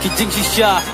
kijing shisha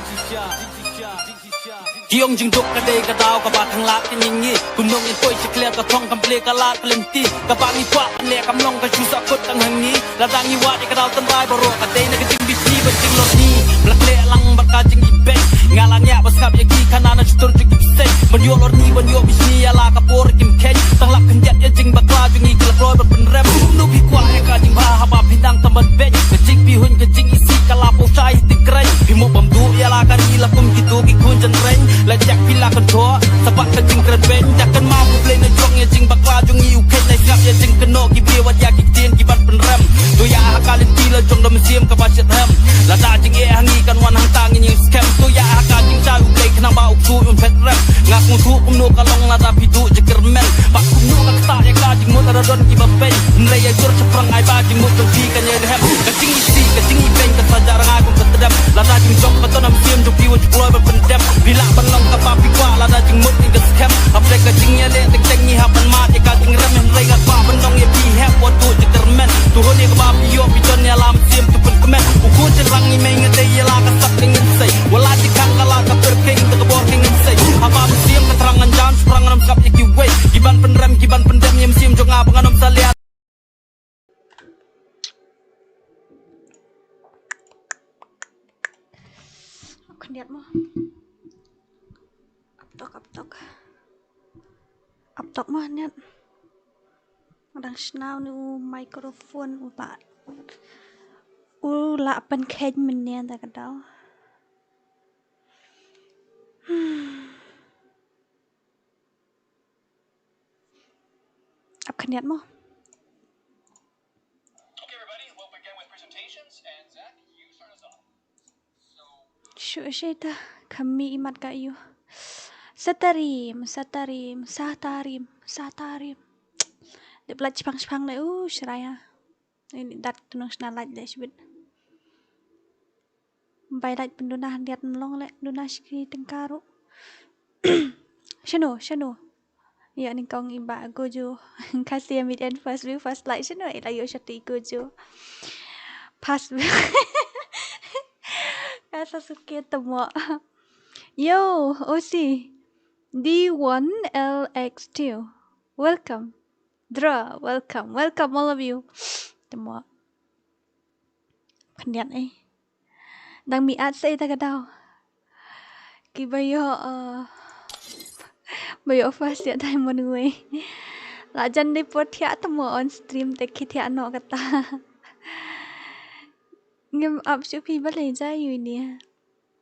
Kiong jing duk ka day ka daw ka batang lak kiningi Kunong in toy sikler ka thong kample ka lat kalinti Ka bangi pa le kam long ka chusa kot ang hangi Ladang iwa di ka daw tanbay baro ka day na kijing bisni ba jing lot ni Blak le lang baka jing ibeng Ngalang ya bas kap yagi kanana chutur jing ibseng Banyo lor ni banyo bisni ala ka por kim keng Tang lak kanjat ya jing bakla jing ikil kroy ba penrem Nu pi kwa ya ka jing bah haba pindang tamban beng Kajing pi hun kajing isi kalapo chai tikray Pi mo bam du ya la ka nila kum kitu ki kun jan reng Lajak pila control Sebab ke jing keren ben Takkan mampu play na jong ya jing bakla jong iu keng Na siap ya jing keno ki biwat ya ki jin ki bat penrem Tu ya hakalin tila jong dam siam ka basit hem Lada jing e hangi kan wan hang tangin yang scam Tu ya hakal jing cai play kenang ba uksu un pet rem Ngak mutu kumnu kalong lada pidu jeker men Bak kumnu ka kata ya ka jing mut ada don ki bapen Nlay ya jur ceprang ai ba jing mut jong ki kan ya hem Ka jing isi ka jing ibeng ka sajar ngai kum ketedam Lada jing jong beton am siam jong piwat jek loy ba pendem Bila banlong ka pa pikwa lada jing mut ni ka scam Apre ka jing ya le tek jeng ni hapan mat ya ka jing rem Nlay ka pa bandong ya pi hep wat tu jeker men Tuhon ya ka ba piyo piton ya lam siam tu pen kemen Uku cerang ni menga te ya la ka sak dengan say Wala jikang ka la ka perking ta ka bor dengan say Apa siam ka terangan jam sprang ram kap ya ki way Giban penrem giban pendem ya siam jong apa nganom saliat Lihat mo. Aptok mo niat. Adang snau ni microphone upa. La pen kej menian tak kadau. Ap niat mo. Okay, everybody, we'll begin with presentations, and Zach, you start us off. Syu'syita kami imat kayu. Satarim. Dia belat cipang le. Seraya. Ini dat tunang senalaj le sebut. Bailaj pendunah diat melong le. Dunah sikri tengkaru. Shano. Ya ni kong iba gojo. Kasih amit and first view first like shano. Ilayo syati gojo. Pas Kasa suke temo. Yo, OC. D1LX2. Welcome. Dra, welcome. Welcome all of you. Temo. Pendiat Dang miat sa ita kadaw. Kibayo, bayo fast ya tayo manuwe. Lajan di po tiya temo on stream. Teki tiya no kata. Ngam up syupi balay jayu ini.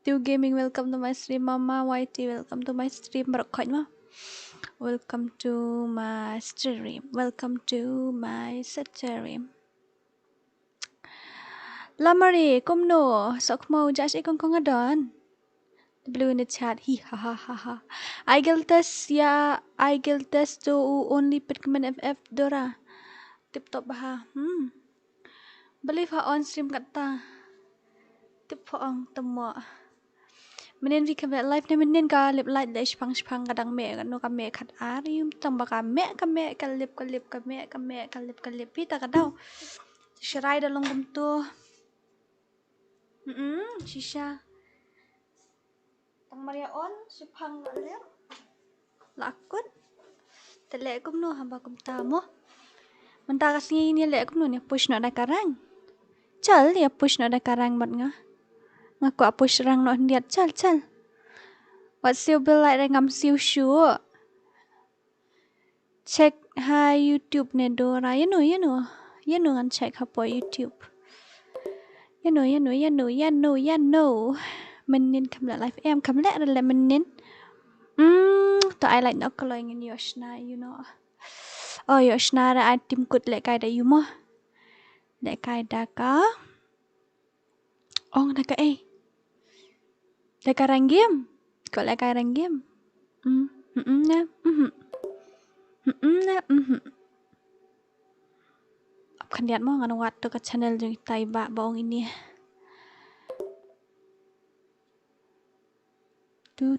Tu gaming, welcome to my stream. Mama YT, welcome to my stream. Berkot ma. Welcome to my stream. Welcome to my stream. Lamari, kumno. Sok mau jas ikon kong adon. Blue in the chat. Hi ha. I guild test to only pitman FF Dora. Tip top baha. Believe ha on stream kata. Tip poong temo. Menen vi kabe live ne menen ka lip light le spang kadang me kan no ka me khat arium tamba ka me kalip pita kadau. Shirai dalong gumtu. Shisha. Tang Maria on sipang le. Lakut. Tele kum no hamba kum tamo. Menta kasih ni le kum no ni push no da karang. Chal ya push no da karang mat nga. Ngaku push rang no ndiat chal. What's your bill like ngam siu shu? Check ha YouTube ne Dora. You know. You know kan check ha po YouTube. You know. Menin kamla live em kamla le menin. To I like no kalau ingin Yoshna, you know. Oh Yoshna ra tim kut le kai da you mo. Le kai da ka. Ong da ka Le kai rang game. Kau le kai rang game. Kan lihat mo nganu wat to ka channel jeng tai ba baong ini. Tu.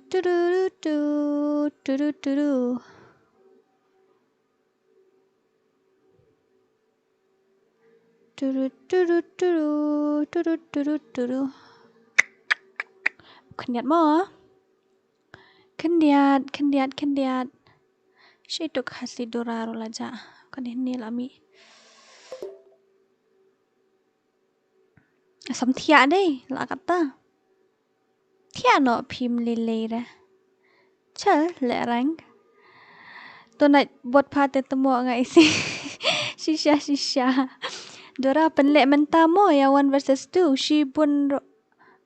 kendiat mo. Kendiat. Syaitu KHASI DORA ro laja. Kan ini lami. Asam thia đây, lạ kata. Thia no phim lele ra. Chal lẹ rang. Tôi nãy bột pha tên temo ngai si. Shisha. Dora penlek menta mo ya 1 versus 2. She bun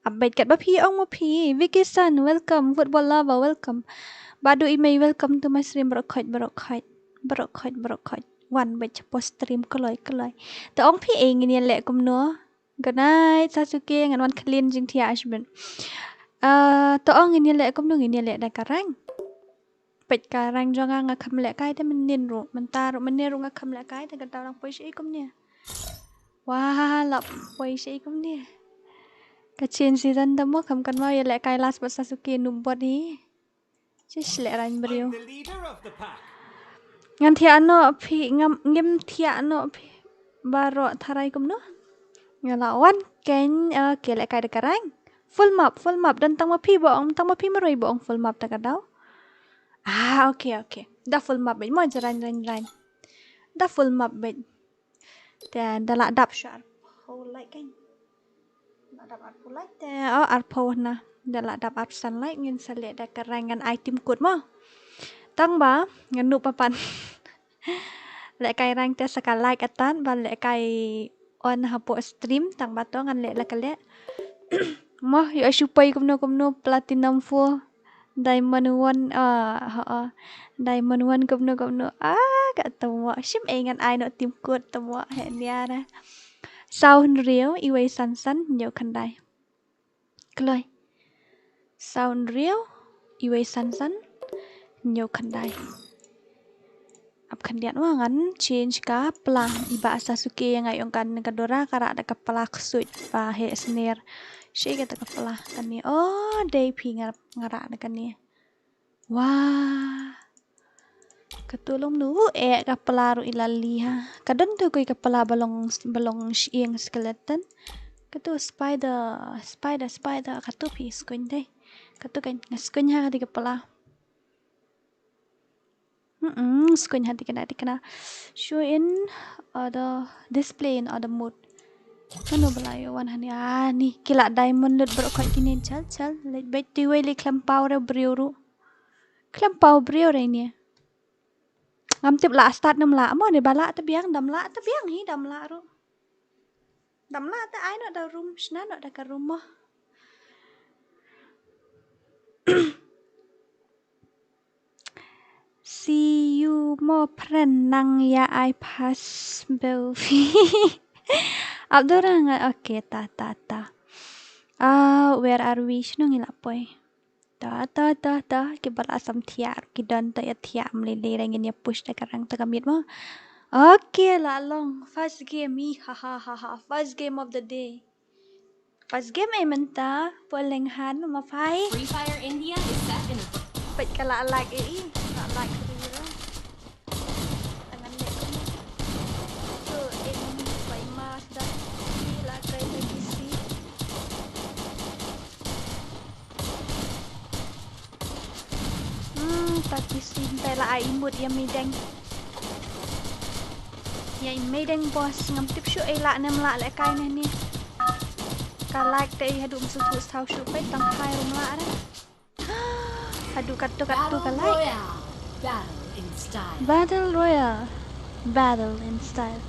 abait kat bapi ong mo pi. Vicky Sun, welcome. Football lover, welcome. Badu email, welcome to my stream. Berokhat. One baca post stream keloi. Ta ong pi eng ni lek kum no. Good night Sasuke ngan wan clean jing tia ashben. Ta ong ni lek kum no ni lek da karang. Pet karang jonga nga kham lek kai te menin ro. Mentar menir ro nga kham lek kai te kata orang poi kum ni. Wah, lap poi kum ni. Kachin season tamo kham kan mau ya lek kai last but Sasuke numbot ni. Just lek ran brio. Ngan thia no phi ngim thia no phi baro tharai kum no. Ngelawan ken ke lek kai de karang. Full map dan tang ma phi maroi boong full map ta kadau. Okay. Da full map bet mo jaran. Da full map bet. Dan da la dap syar. Whole like kan. La dap ar like te ar na. Da la dap ar sunlight ngin sale da karangan item kut mo. Tang ba nganu papan. Lek kai rang te sakal like atan ba lek kai on hapo stream tang ba to ngan lek la kale. Mo yo supai kumno platinum full. Diamond 1 Diamond 1 kumno kat tamo sim engan ai no tim kut tamo he nia ra sound real iway san nhiều khandai kloi sound real iway san nhiều khandai ap khandian wa ngan change ka pla iba Sasuke yang ayong kan kadora kara da kepala ksut pa he snare Syai kata kepala kan ni. Oh, day pi ngarak kan ni. Wah. Ketulung nu kepala ru ilali ha. Kadang tu kui kepala balong siang skeleton. Katu spider. Katu pi skuin deh. Katu kan skuin ha di kepala. Skuin ha di kena. Show in the display in other mode. Kano belayo wan hani ni kila diamond lut berokot kini chal let bet tiwai le klempau re brio re ni ngam tip la start nam la mo ne bala ta biang dam la hi dam la ru dam la ta ai no da room sna no da ka room mo see you mo prenang ya I pass belfi Abdurang okay ta. Where are we? Sino ngila poy? Ta. Kibal asam tiar. Kidan ta ya tiar melele rangin ya push ta karang ta kamit mo. Okay lalong. First game ha. First game of the day. First game ay menta. Polenghan mafai. FreeFire India is set in a Pet kala like La like dulu. Tangan dek. So ini pai mas dah. Gila kaya lagi sih. Tapi sintai lah imut yang medeng. Yang medeng bos ngam tip syuk elak nem lak lek kai ni. Ka like teh hadu musuh tahu syuk pai tang kai rum lak dah. Hadu kat tu ka like. Battle Royale. Battle in style.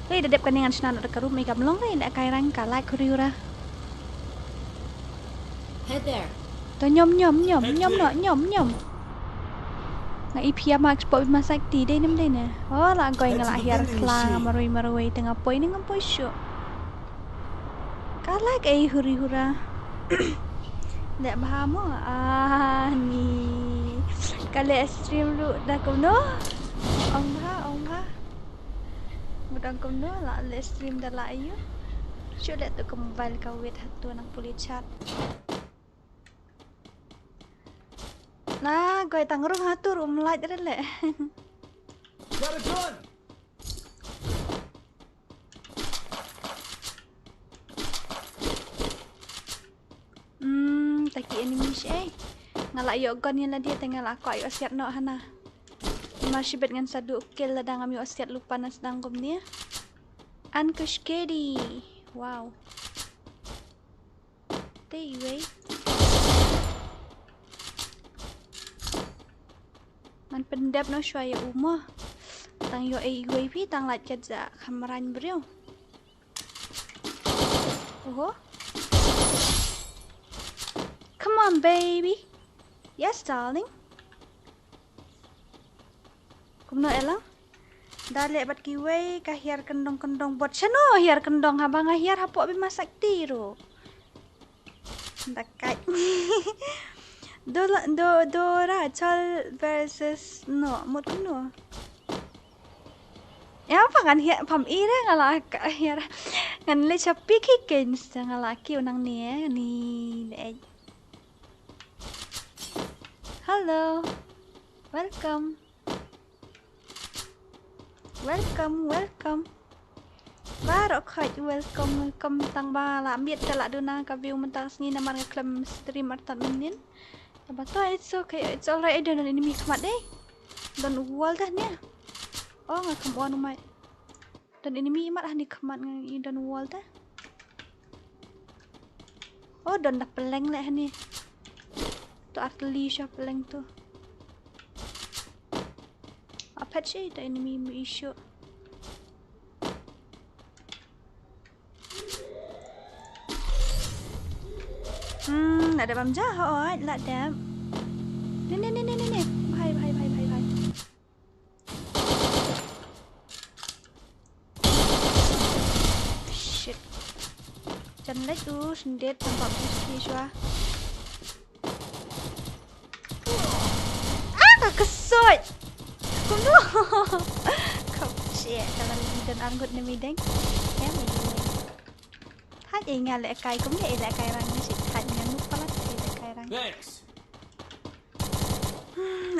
Hei dedep kan dengan senan dekat rumah ikam long ni nak kai rang ka like kuriura. Head there. To nyom. Ngai ipia max pop masak ti dei nem dei ne. Oh la goi ngala hiar klang marui tengah poi ni ngam poi syo. Ka like ai huri-hura. Nek bahamo ni. Kale stream lu dah kuno. Ông ha. Mudang kuno la le stream dah la ayu. Syo let tu kembal ka wait hatu nang puli chat. Nah, gue tangrung hatu room light rele. Got a gun! Taki enemy ngalak yo gon yan lah dia tengah aku ayo siap no hana masih bet ngan sadu kill ladang kami siap lupa nas dangkum ni Ankushkedi wow tei wei man pendap no shwaya umah tang yo wei pi tang lat kaza kamaran brio oh come on baby yes darling kumno elang dale bat kiwei kahiar kendong-kendong bot chano hiar kendong habang hiar hapok bi masak tiro dakai Dora chol versus no mut kuno ya apa kan hiar pam ire ngala hiar ngan le chapi kiken ngala ki unang ni ni hello welcome Barok khaj welcome tang ba la miet kala duna ka view mentang sini naman ka klem stream artat menin abato it's okay it's alright I don't enemy khamat deh dan wall dah ni oh ngak kembon umai dan enemy mat ah ni khamat ngi dan wall dah oh dan dah peleng leh ni tu artillery shot peleng tu apa sih the enemy issue ada bam jahat lah dam ni bhai shit chân lấy tu sendet tampak mesti shwa kesut kuno kau shit kalau dan anggut ni mideng ya mi hat ingat lek kai cũng vậy lek kai rang ni hat ngan nu pala lek kai rang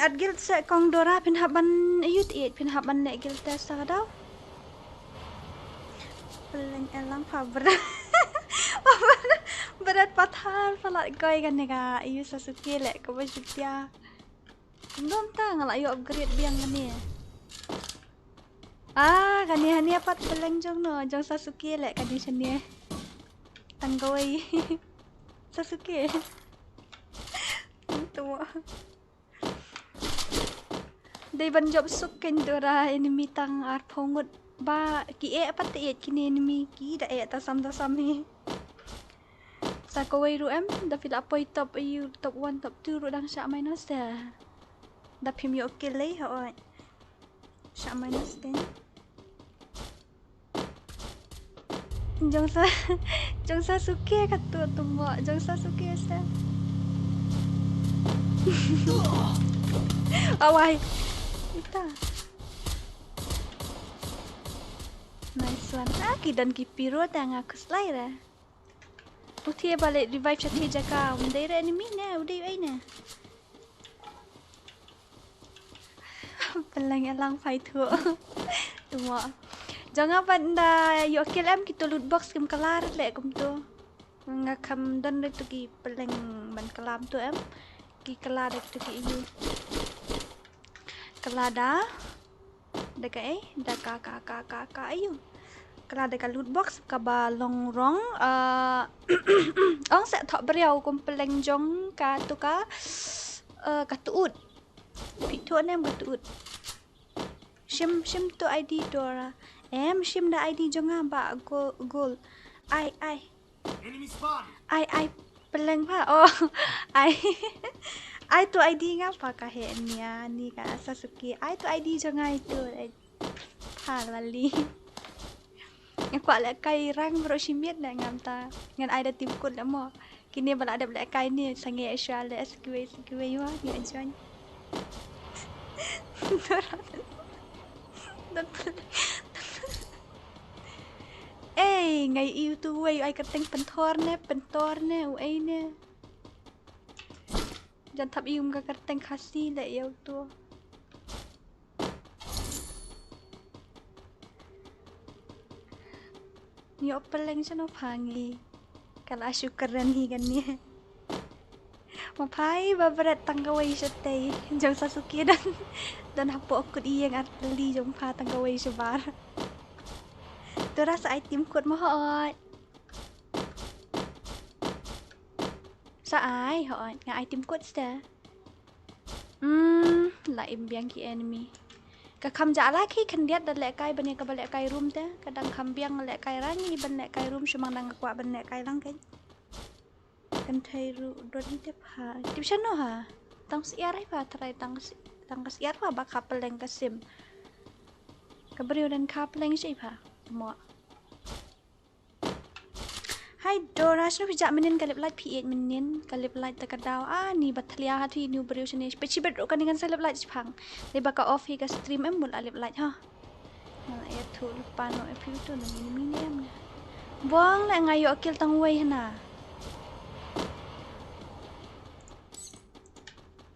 at guild se kong Dora pin haban youth 8 pin haban lek guild test sa daw peleng elang faber berat pathan pala koi kan ni ka iu Sasuke lek ko basutya belum tang lah yuk upgrade biang ni kan ni apa peleng jong no jong Sasuke lek kan di sini tanggoi Sasuke tu dai ban job suken Dora enemy tang ar pongut ba ki apa te kini enemy ki da tasam ni sa ko wei ru em da fil apoi top 1 top 2 ru dang sha minus da da phim yo kill lấy hỏi sha minus ten jong Sasuke kat tu mo jong Sasuke sa awai ita nice one kidan ki piro tang aku slide uthie balik revive chathi jaka undai re enemy na udai ai na peleng elang phai thua tumo jangan banda yo kill em kita loot box kem kelar lek kum tu ngakam dan tu ki peleng ban kelam tu em ki kelar tu ki iu kelada dekai da ka ayu kelada ka loot box ka ba long rong ong sa thok beriau kum peleng jong ka tu ka tuut pitu nem ka tuut shim tu ID Dora shim da ID jonga ba gol ai Enemy spawn. ai peleng pa oh ai tu ID ngapa ka he ni ka Sasuke ai tu ID jonga itu pa lali aku ala kai rang bro shimiet na ngamta ngan ai da tim kut la mo kini bala ada bala kai ni sange ashale SQ yo ni join ngày yêu tôi ai cái tên pentor nè ai nè jangan thap yêu cái tên KHASI lại yêu tôi nhiều peleng sana pangi kalau syukuran hi kan ni Mapai berat tanggawai setay. Jong Sasuke dan hapok akut iyang atli jong pa tanggawai sebar. Dora sa item kod mahot. Sa ai hot nga item kod sta. La imbiang ki enemy. Ka kham jala khi khandiat dan lek kai bane ka balek kai room ta. Kadang kambiang lek kai rangi ban lek kai room semang dang kwa ban lek kai lang kan. Kan thai ru dot ni te pha. Tip chano ha. Tang siar ai pa try tang siar pa ba kapeleng ka sim. Ka beriu dan kapeleng si pa. Mo. Hai Dora, sino pijak menin kalip light P8 menin kalip light takadaw. Ni batlia hati new beriu sini. Peci bedro kan dengan salip light pang. Dia baka off hi ka stream em bul alip light ha. Nah, ya tu lupa no epi tu na mini em. Buang la ngayo kill tang way na.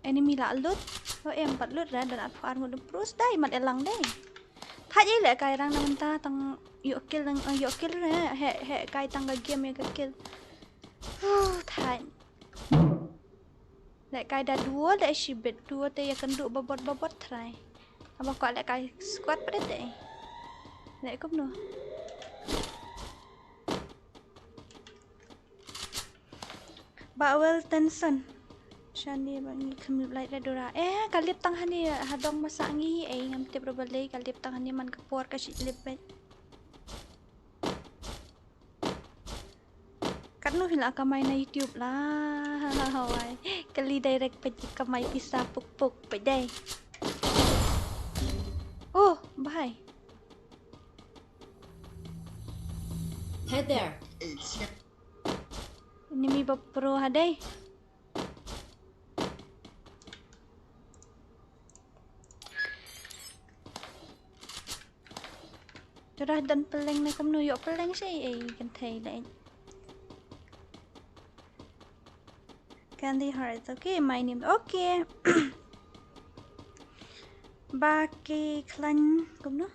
Enemy la lut. Lo em pat lut ra dan at puan ngudum terus dai mat elang dai. Thaj ai le kai rang na menta tang yo kill ra he kai tang ga game ya kill. Thaj. Le kai dah dua le shibet dua te ya kenduk babot try. Apa kau le kai squad pada te. Le kom no. Bawel Tenson. Shani bangi kemil light la Dora. Kalip tang hani hadong masangi ngam te probably kalip tang hani man kapor ka shitlip bet. Karno hila kamay na YouTube lah. Hawai. Kali direct pe kamay pisa puk pe dai. Oh, bye. Head there. Enemy pro hadai. Dora dan peleng na kam nuyo peleng siya kan thai lại. Candy Hearts. Okay, my name. Okay. Bankerlin cũng nó.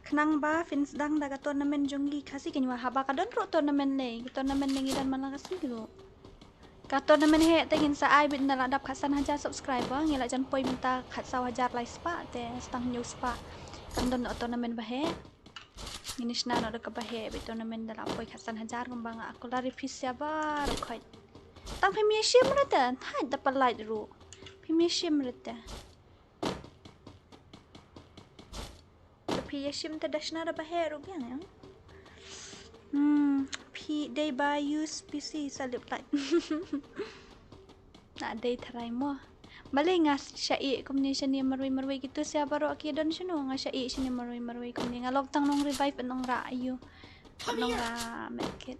Kenang ba fins dang daga tournament jongi kasi kini haba kadon ro tournament ne. Tournament ne ngidan malang kasi dulu. Ka tournament he tengin sa ai bin na dap khasan hajar subscriber ngila jan poi minta khatsaw hajar like spa te stang news spa. Kandon no tournament ba he. Inis na no ka ba he bi tournament dala poi khasan hajar gumbang aku lari fisya ba rokhoi. Tang premiership rata thai dapat light ru. Premiership rata. Premiership ta dashna ba he ru biang ya. They buy use PC salip light. Nak day try mo. Balik ngas syai combination ni marui gitu siapa ro kidon sino nga syai sini marui kumni nga log tang nong revive nong ra ayu. Nong ra medkit.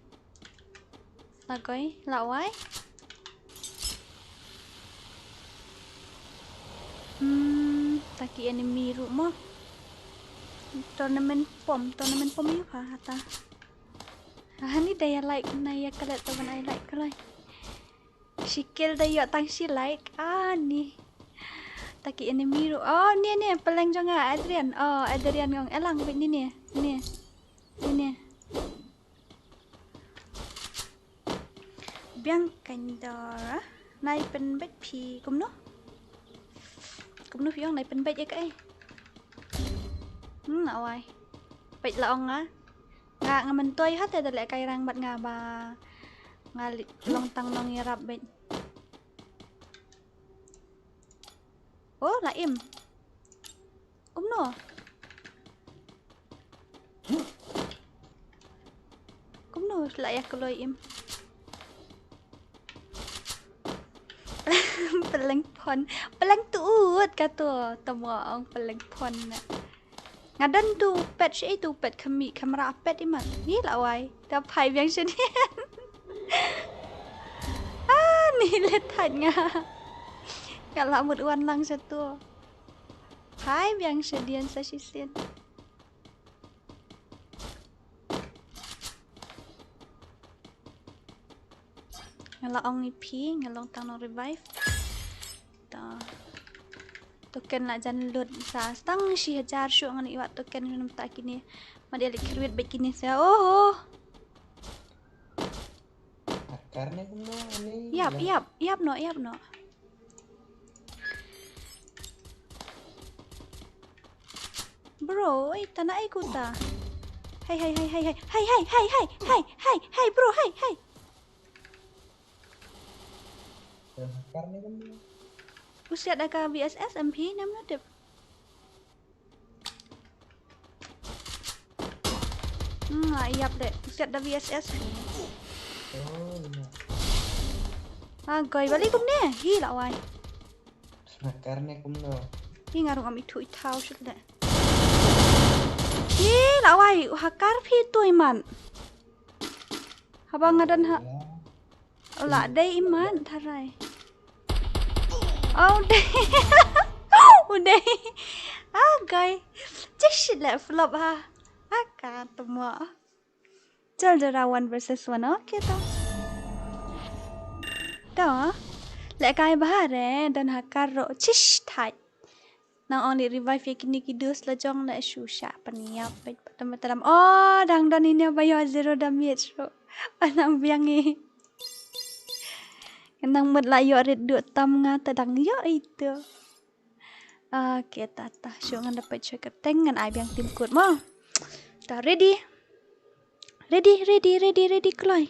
Lagoy, laway. Taki enemy ru mo. Tournament pom yu pa hata. Hani daya like na ya kalat teman I like kalai. Shikil daya tang si like. Ni. Taki enemy ru. Oh ni peleng jonga Adrian. Oh Adrian ngong elang bit ni. Ni. Biang kandora. Nai pen bet pi kum no. Kum no fiong nai pen bet ya kai. Awai. Bet laong ah. Nga mentoy hat ada lek kai rang bat nga ba ngali long tang nong yarap bet. Oh laim. Kumno. Kumno layak keloy im. Peleng pon, peleng tuut kato tamo ang peleng pon na. Ngadan tu pet si itu pet kami kamera pet iman. Ni lawai. Dapai biang sedian. Ni letat nga. Kalau mut wan lang satu. Pai biang sedian sa sisin. Ngalaong ipi, ngalong tang no revive. Ta. Token nak jan load sa stang si hajar syuk ngan iwat token minum tak kini. Madi alik kirwit baik kini saya. Oh. Karena kumno ani. Yap no. Bro, tanah ikuta. Hey, bro, hey. Karena kumno. Usiat ada VSS MP nam na dip. Yap deh. Usiat ada VSS. Oh, iya. Goi balik kumne. Hi lawai. Karena kumno. Hi ngarung am itu itau syuk deh. Hi lawai. Hakar phi tu iman. Habang ngadan ha. Ola deh iman tharai. Oh deh. Udah. Goi. Just let flop ha. Akan semua. Chal jara 1 versus 1 oke tau. Tau lek kai bahar dan hakar ro chish thai. Nang only revive ye kini kidus la jong la shusha paniap pet patam. Oh dang dan ini bayo 0 damage ro. Anang biangi. Kenang mut la yo red du tam nga tadang yo itu. Oke tata syung ngan dapat check teng ngan ai biang tim kut mo. Ta ready Kloy.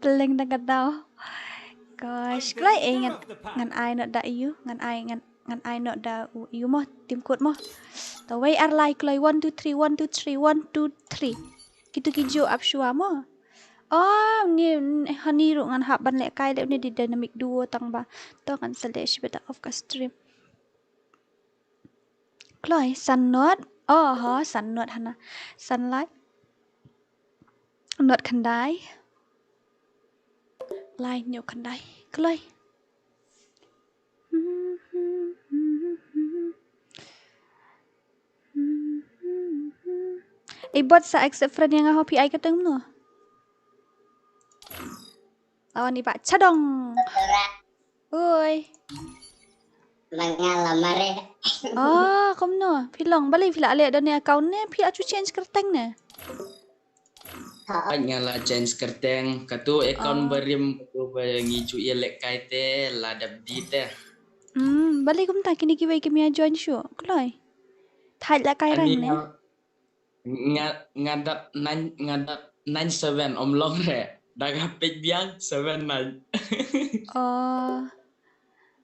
Peleng dah kata. Gosh, Kloy ngan ai not da you, ngan ai not da you mo tim kut mo. The way are like Kloy 1 2 3 1 2 3 1 2 3. Kitu kijo up shua mo. Oh, ni hani ru ngan hak ban lek kai lek ni di dynamic duo tang ba. To kan slash beta off ka stream. Kloy sun not. Oh, sun not hana. Sunlight. Not khandai. Lai nhiều khandai. Kloy. Bot sa accept friend yang ngaho PI kateng no. Lawan ni Pak Cadong. Oi. Mengalamare. Kom no. Pilong balik pila ale dan ni account ni pi acu change kerteng ne. Ngala change kerteng katu account berim katu ngicu elek kaite ladap di teh. Balik kum ta kini kiwai kimia join show. Kloy. Thai la kai rang ne. Ngadap 97 omlong re. Daga pek biang 79.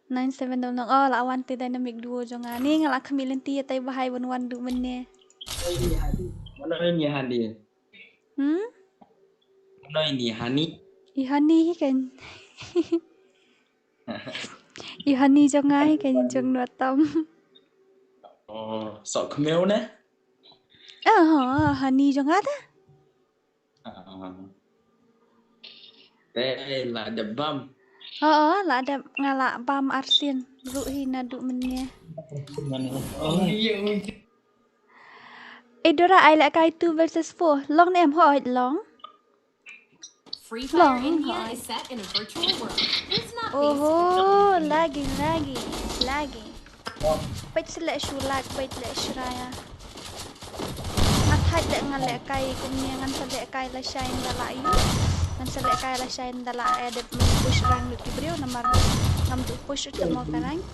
97 dong. Oh, lawan te dynamic duo jonga. Ni ngala kemilen ti tai bahai wan du men ne. Mana ini Hani? Mana ini Hani? Ihani kan. Ihani jonga kan jong no tam. Oh, sok kemeu ne? Hani jonga ta. Lah ada bam. Lah ada ngala bam arsin. Ruhi nadu mennya. Oh iya. Dora I like kai 2 versus 4. Long name ho long. FreeFire India is set in a virtual world. It's not Oh, lagi. Page select shulak, page select shraya. Ngathai lek ngalek kai kumnya ngan selek kai la shine dala yu. Ngan selek kai la shine dala edit push rank lu kibrio nomor ngam tu push ke mo kanang.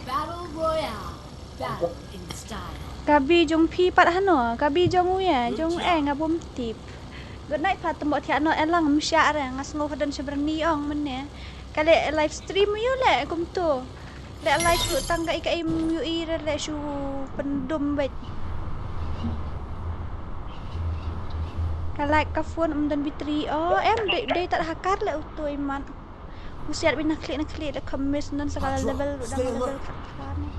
Battle Royale. Battle in style. Kabi jong pi pat hano, kabi jong uya, jong ngabum tip. Good night pat tembok tiak no elang msya re ngas ngo dan seberni ong menne. Kale live stream yu le kum tu. Le live tu tangga ikai mu i re shu pendum bet. Kalai ka phone dan bitri. Oh, de tak hakar le utu iman. Usiat bin nak klik le kemis nan segala level level kakane.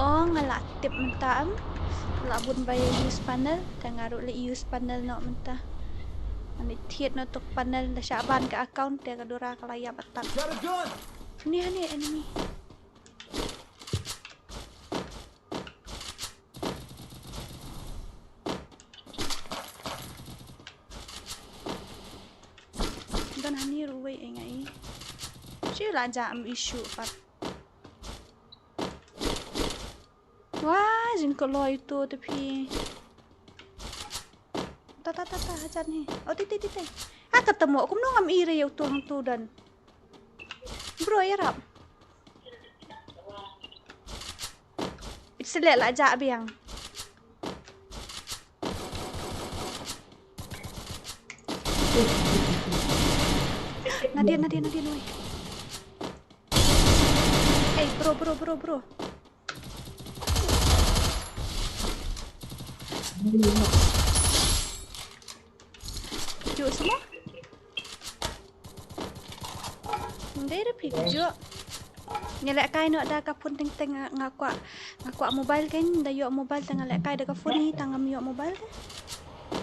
Oh, ngalak tip mentah. Labun bayar use panel, tengaruh le use panel no mentah. Ani thiet no tuk panel da syaban ke account dia ke DORA kalaya batak. Ni enemy. Dan hani ruway ngai. Sila jam issue pat. Wah, jin ko loy tu tapi Hajar ni. Oh, titik. Ketemu aku ngam iri yang tu dan. Bro, ya rap. Selek lah ajak biang. Nadia, woi. Bro. Juk semua? Hindi dah pergi juk. Nyalek kai nak ada kapun teng ngakwa mobile kan, dah yok mobile tengah lek kai dah kapun ni tangam yok mobile kan.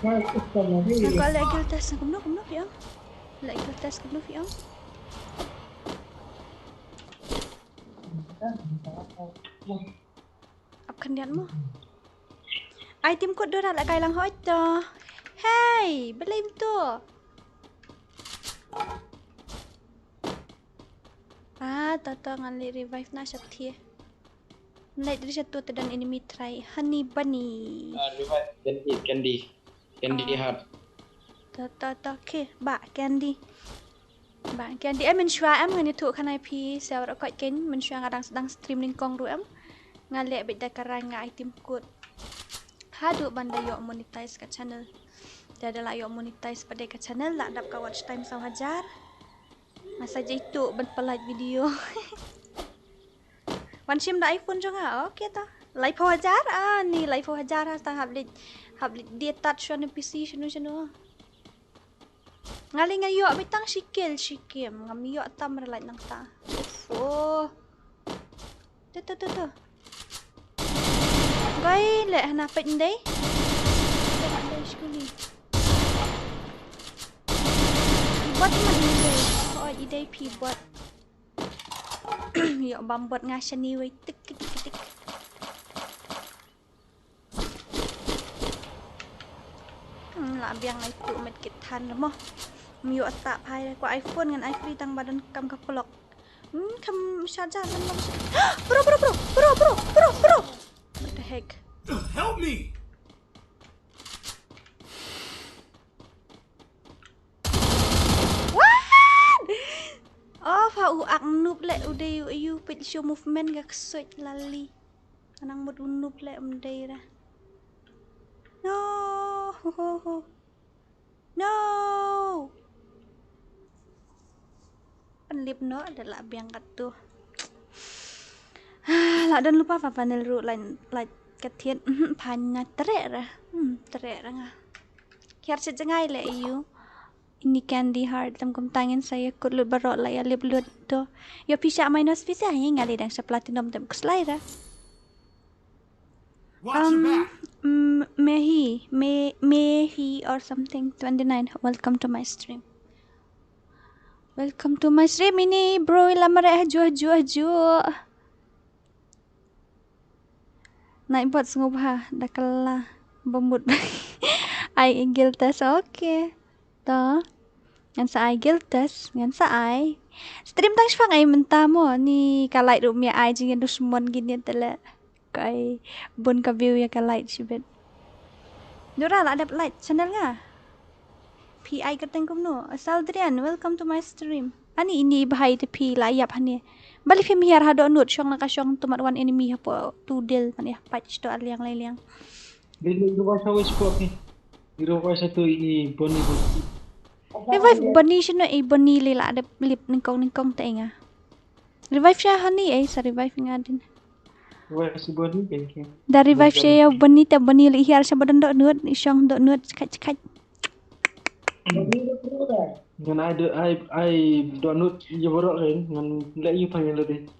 Ngakwa lek gil test kumno piang. Lek gil test kumno piang. Apkan dia mo? Item kod DORA lek kai lang hoi to. Hey, believe tu. Tata ngali revive na siya tiye. Nalay diri siya tuwa dan enemy try. Honey bunny. Revive Candy heart. Tata okay. Ba candy. Em mensure em ngani tu kanai pi sel rakot ken mensure ngadang sedang stream ning kong ru em. Ngalek bet dakaran nga item code. Hadu banda yok monetize kat channel. Dia adalah yok monetize pada kat channel lah dap ka watch time 1 hajar. Masa je itu berpelat video. One sim da iPhone juga. Okey ta. Live 1 hajar ni live 1 hajar tang hablit dia touch on PC shunu. Ngali ngayo bitang sikil ngami yo tam relate nang ta. Oh. Tu. Gai le hana pet ndai. Tak ada sekali. Buat mana ni? Idai pi buat yok bambot ngasyan ni wei tik lah biang lai tu met kit tan mo mio tak pai ko iPhone ngan iFree tang badan kam ka pelok kam syajar man mo bro what the heck Help me! Ak noob le uday you pit show movement gak search lali anang mod noob le umday ra no penlip no adalah biang kat tu lah dan lupa apa panel ru lain ketian panna terek ra nga kiar sejengai le you ini candy heart tam tangin saya kulut barok lah ya lip lut tu. Yo pisah minus pisah yang ngali dang sa platinum tam kuslay ra. Mehi or something 29. Welcome to my stream. Ini bro lamare juh. Naik buat sungguh ha dakala bembut. Ai ingil tas okay. To ngan sa ai giltas ngan sa ai stream tang shfang ai menta mo ni kalai ru mi ai jing dusmon gini tele kai bon ka view ya kalai sibet Dora la ada light channel nga PI kateng kumno Saldrian welcome to my stream ani ini bahai te pi la yap hani bali fim hier hado nut syong na ka syong tumat one enemy hapo tudel man ya patch to aliang liang Dili ko sa wis ko ni Diro ko sa tu ini boni ko revive bunny siya no bunny lila ada lip ningkong ta nga revive siya hani sa revive nga din wis boni kan da revive siya bunny ta bunny li hiar siya badan dok nuot isyong dok nuot cekat ngan ai donut je borok kan ngan lek yu panggil tadi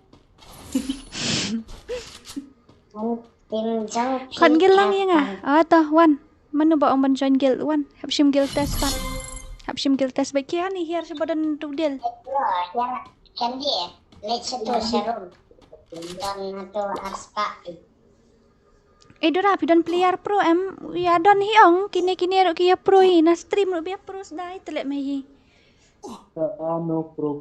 kon gil lang ya nga toh wan manu ba ang join guild wan habsim guild test pat habsim guild test baik ya ni hiar sebadan tudel Candy let's to serum dan to aspa Dora pidon player pro em ya don hiong kini ro kia pro hi na stream ro bia pro dai telek mehi no pro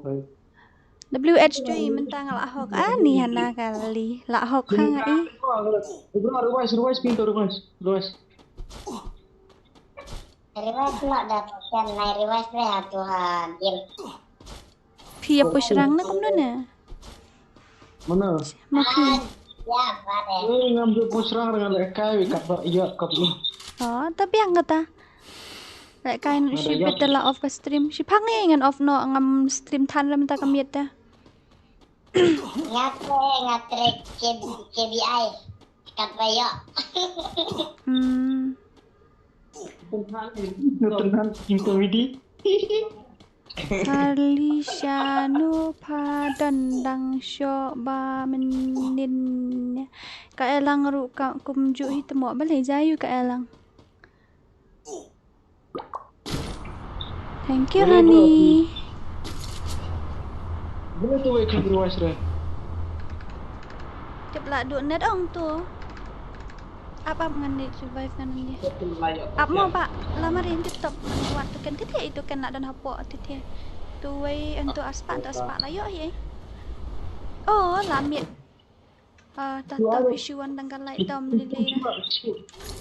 WH tu mentang la hok ni hana kali la hok hang ai Ruas pintu ruas Revive nak dapatkan naik revive bre Tuhan. Game. Phi push rang na kumno na. Mana? Ma phi. Ya, pare. Ngambil pusrang dengan lek kai kat iya kat ni. Oh, tapi ang kata. Like kain Ada si yang- betala off ka stream. Si pangi ngan off no ngam stream tan ram ta kamiet ta. Ngatre KBI. Kat bayo. Tenang itu widi. Halishanu padandang syo ba menin. Ka elang ru ka kumju hitmo balai jayu ka elang. Thank you, honey. Boleh tu wei kan ruas re. Cep lah duk net ong tu. Apa ngan ni survive kan ni. Apa mau pak? Lama rin TikTok waktu kan titik itu kan nak dan hapok titik. Tu wei untuk aspak layo ye. Oh, lamit. Tak visuan dengan light dom lili.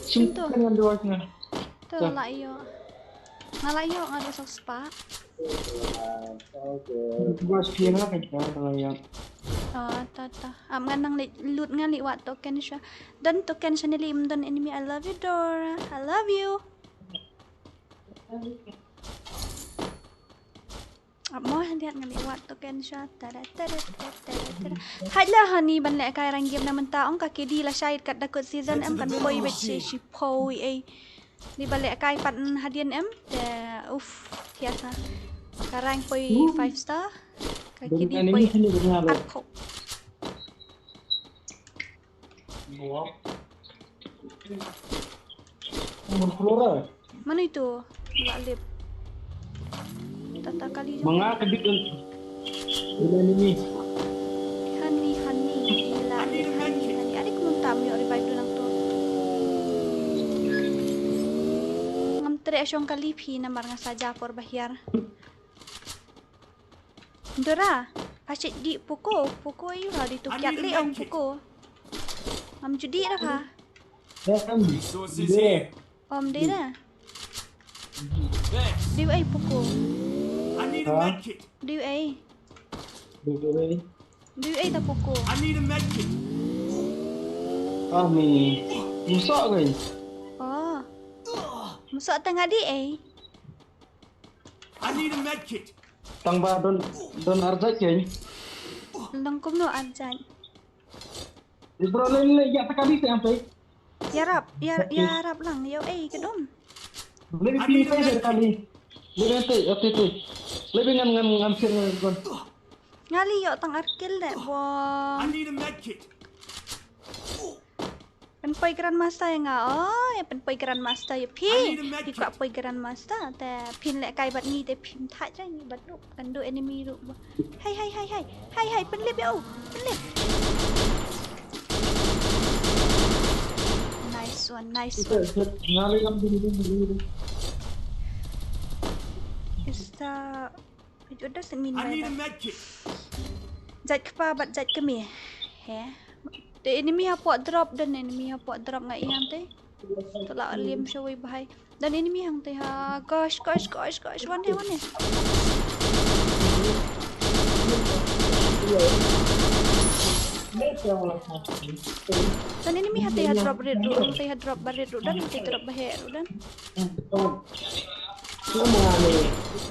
Simpan dengan ruasnya. Tu layo. Ngalayo ngada sok spa. Ruas pian lah kan dengan yang. Tata. Nganang loot ngan li wat token siya. Dan token siya nilim dan enemy. I love you, Dora. I love you. Mo lihat ngan li wat token siya. Tada. Hadlah honey ban lek kai rang game na menta ong ka kidi la syait kat dakut season em kan poi bet si poi ai. Di balik kai pat hadian em. Tiasa. Sekarang poi 5 star. Kaki di poi aku. Mana itu? Lip. Tata kali. Mengapa kedip ini? Honey. Gila. Honey. Adik belum tahu yo revive dulu nang tu. Ngam tere asyong kali phi namar nga saja por bahyar. Dora, asyik di pukul ayu lah di tukiat li ong pukul. Ngam judi dah ka? Om dia. Diu ay pukul. Diu ay tak pukul. Kami musak kan? Oh. Musak tengah di ay. Tangba don arjat kan? Lengkum no arjan. Ibrahim le ya takali sampai. Ya rap lang. Yo ay kedom. Lebih pintar sekali. Lebih Lebih ngan sir kon. Ngali yo tang arkil dek bo. Penpoi Grandmaster yang penpoi Grandmaster ya pi. Ikut poi Grandmaster te pin lek kai bat ni te pin thai jai ni bat rup kan do enemy rup. Hai penlip yo. Penlip. Nice one. Ngali kam dulu. It doesn't mean that. Zat kepa bat zat kemi. The enemy hapok drop dan enemy hapok drop ngai yang te. Tolak alim showai bahai. Dan enemy hang te ha. Gosh. One day. Dan enemy hati drop red root. Hang te drop red root dan hati drop bahaya root dan.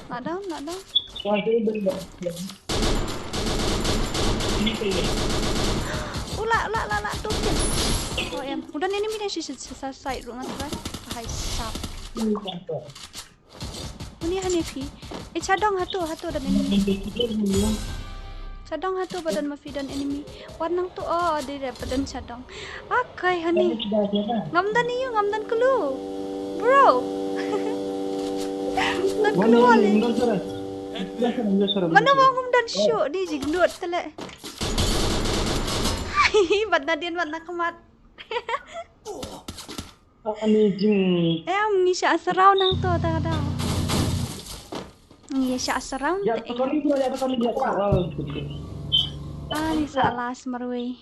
Nak down. La token. Oh em. Udah enemy dah side root nanti kan. Bahai sap. Ini Hanifi. Cadong hatu dan enemy. Cadong hatu badan mafi dan enemy. Warnang tu dia badan cadong. Akai Hani. Ngamdan kelu. Bro. Dan keluar le. Mana mau ngumdan show di jignut tele. Bat nadian bat nak kemat. Ani jing. Ni sya asrau nang tu tak ada. Ni sya asrau. Ya kali dia. Ni salah semarwe.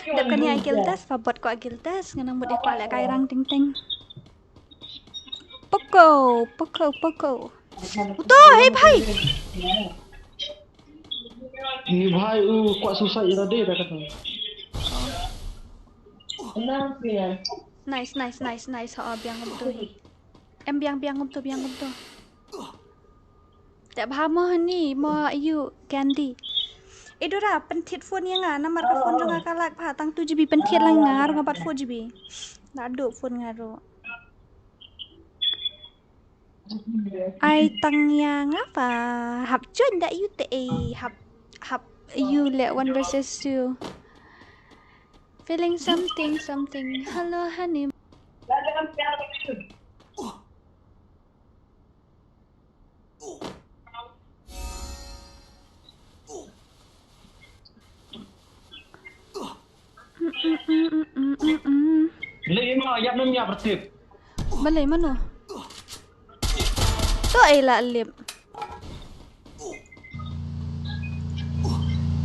Dekat ni agil tes, fabot ko agil tes nganang buat aku alak kairang ting. Pok Poko. Betul, hei bhai. Ni bhai kuat susah je tadi dah kata. Nice. Biang ngom tu hi. Em biang ngom tu. Tak paham ni, mo you candy. Dora, pentit phone yang nomor ka phone jong kalak pa tang 2GB pentit lang ngar ngabat 4GB. Nado phone ngaro. Ai tang yang apa? Hap join dak you te hap you let 1 versus 2. Feeling something. Hello honey. Lima yap nam yap bertip. Balai mana? Tu lah lip.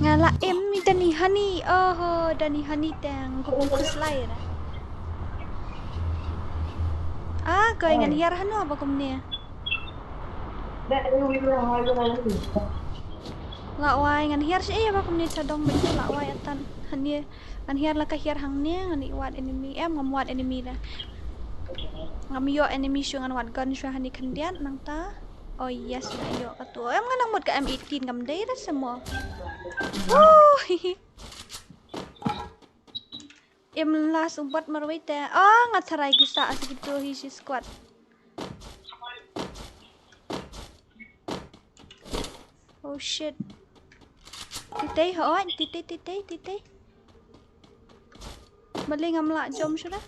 Ngala em ni Dani Honey. Oh, Dani Honey tang kukus lain. Kau ingat hiar hanu apa kau ni? Lawai ngan hiar sih apa kau ni cadong betul lawai atan hani ngan hiar lah hiar hang ni ngan iwat enemy ngamuat enemy dah. Ngam yo enemy syu ngan wat gun syu hani kendian nang ta. Oh yes na yo atu. Ngan nang mut ka M18 ngam dai dah semua. Lah sumpat marwai te. Ngatarai kisah segitu hisi squad. Oh shit. Titay ho, titay. Balik ngamla jom sudah.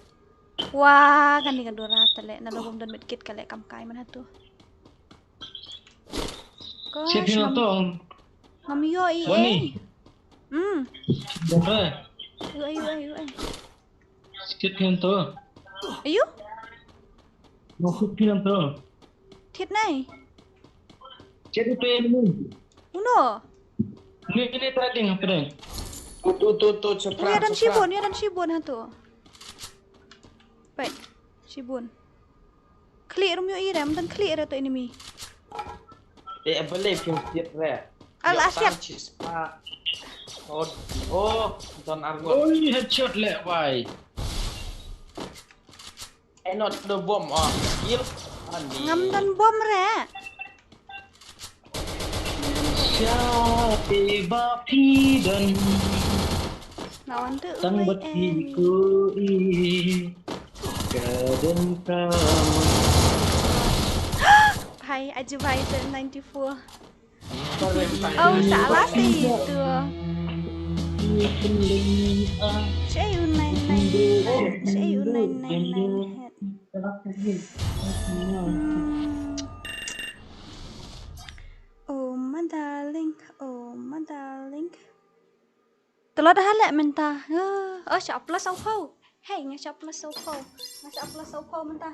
Wah, kan dengan DORA tele nalogom dan medkit kale kamkai man hatu. Siapa yang nonton? Ngamiyo Boni. Berapa? Ayo. Siapa yang nonton? Ayo? Siapa yang nonton? Thiệt này. Siapa yang Uno. Ini trading apa ni? Tu cepat. Ni adam shibun hatu. Baik, shibun. Klik rumyo iram dan klik ra tu enemy. Boleh film tiap re. Al asyap. Oh, don argot. Oh, headshot lek why? Not the bomb kill. Ngam dan bom re. Siapa bapi dan Lawan tu tang batiku kadang kau. Hai, Aju Bhai 94. Oh, salah sih itu. Saya 999. Oh my darling. Telur dah halak mentah. Siap plus saupau. Hey, siap plus saupau. Siap plus saupau mentah.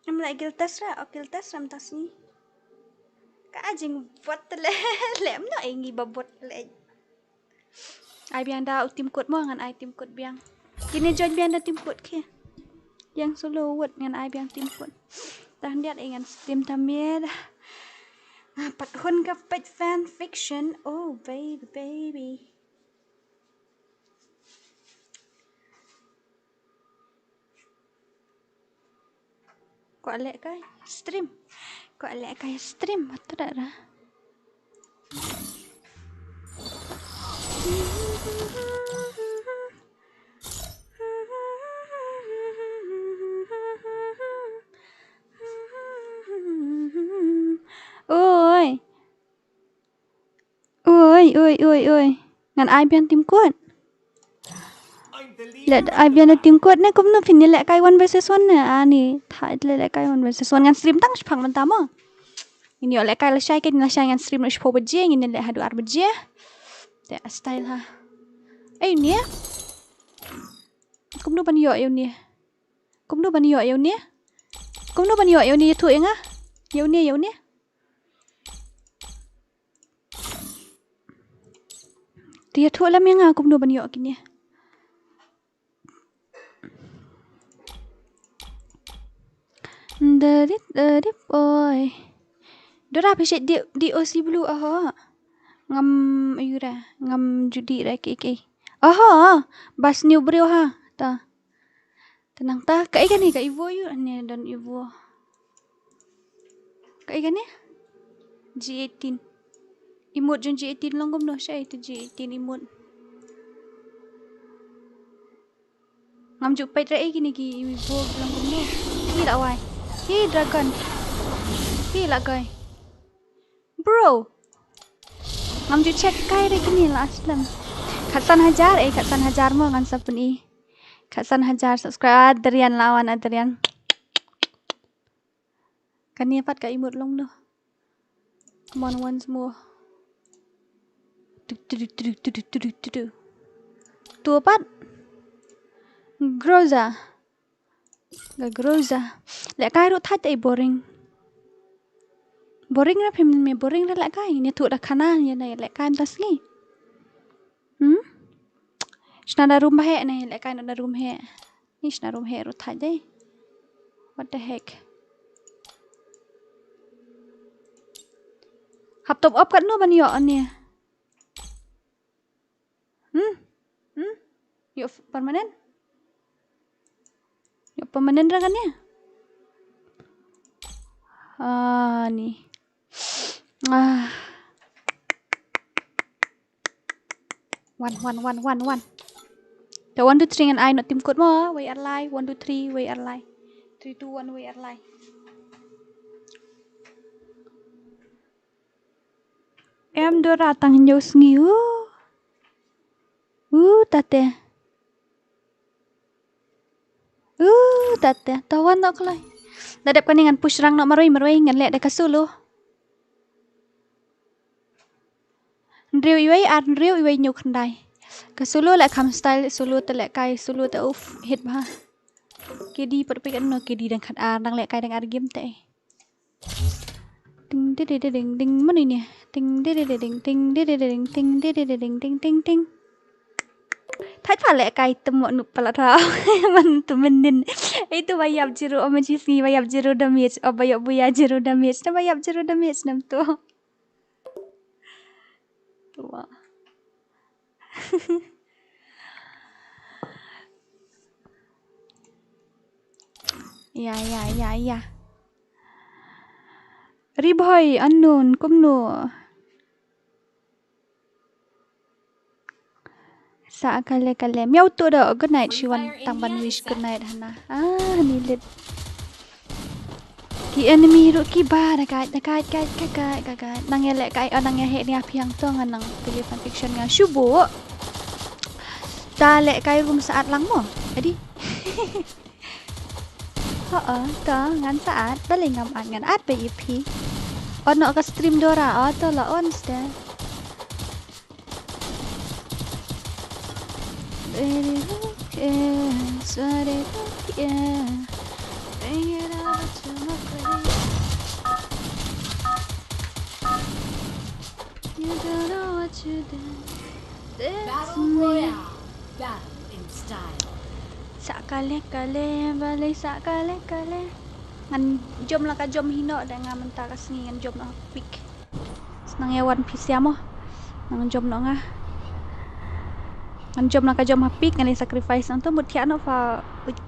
Em lại kill test ram tas ni. Ka ajing buat lem no ingi babot le. Ai biang da tim code mo ngan ai tim code biang. Kini join biang da tim code ke. Yang solo word ngan ai biang tim code. Tahan dia ngan tim tamir. Pat hun ka pet fan fiction. Oh baby. Kau lek kai stream. Betul tak dah? Oi. Ngan ai biang tim kuat. Let ai biang tim kuat ni kum no fin lek kai 1 versus 1 na ni. Thai lek kai 1 versus 1 ngan stream tang phang man ta mo. Ini oleh kai la shai ke ni la shai ngan stream no shpo beje ngin lek hadu ar beje. Tệ style ha. Ê nè. Cũng đâu bao nhiêu yêu nè. Cũng đâu bao nhiêu yêu nè. Cũng đâu bao nhiêu yêu nè tụi á. Yêu nè. Dia tụi lắm yang cũng đâu bao nhiêu kìa nè. Dedip oi. Dora appreciate DOC blue ngam ayura ngam judi ra ke. Bas new brio ha. Ta. Tenang ta. Kai kan ni kai Ivo you ni dan Ivo. Kai kan ni? G18. Emote jun G18 long gom no siya itu G18 emote. Ngam ju pai ra gini ki Ivo long gom no. Hi la wai. Hi dragon. Hi la guy. Bro. Ngam ju check kai ra gini la aslam. Khatsan hajar mo ngan sapun i. Khatsan hajar subscribe Adrian lawan Adrian. Kan ni pat ka emote long no. Come on once more. Tu pat. Groza. Lẹ kai ru thắt ai boring. Boring ra phim me boring ra lẹ kai ni tu da khana ni này lẹ kai tas ni. Shna room he này lẹ kai na room he. Ni shna room he ru thắt deh. What the heck? Hap top up kat no ban yo ni. Yo permanen. Yo permanen ra kan ni. Ni. One. The 1, 2, 3 and I not team code mo. Wait alive. 1, 2, 3 wait alive. 3, 2, 1 wait alive. Em Dora tăng nhiều sngi. Tate. Tawan nak kelai. Dadap kan dengan push rang nak maroi ngan lek dekat solo. Riu iwei nyuk ndai. Ka solo lek kham style solo te lek kai solo te hit ba. Kedi pat pikan no kedi dan khat ar dang lek kai dang ar game te. Ding mana ni? Ding. Thay phải lẽ cái tụm mọi nụ pala thao mình tụm mình nên ấy tụi bay nhập zero ở mình chỉ nghĩ bay nhập zero damage ở bay nhập buya zero damage nó bay nhập zero damage nằm tu ya Riboy unknown cũng no sa kale miau tu do good night Shiwan tamban wish good night hana ni lit ki enemy ru ki ba dekat nang elek kai nang he ni apiang to nganang pilih fan fiction nga shubo ta lek kai room saat lang mo adi to ngan saat balik ngam ngan at PEP ono ka stream Dora to la on stand Battle Royale. Battle in style. Sakale balai sakale ngan jom lah ka jom hino dan ngan mentah ka sengi ngan jom nak pick senang ya One Piece ya mo ngan jom nak ngah ngan jom nak ka jom pick ngan sacrifice nang tu mut thia no fa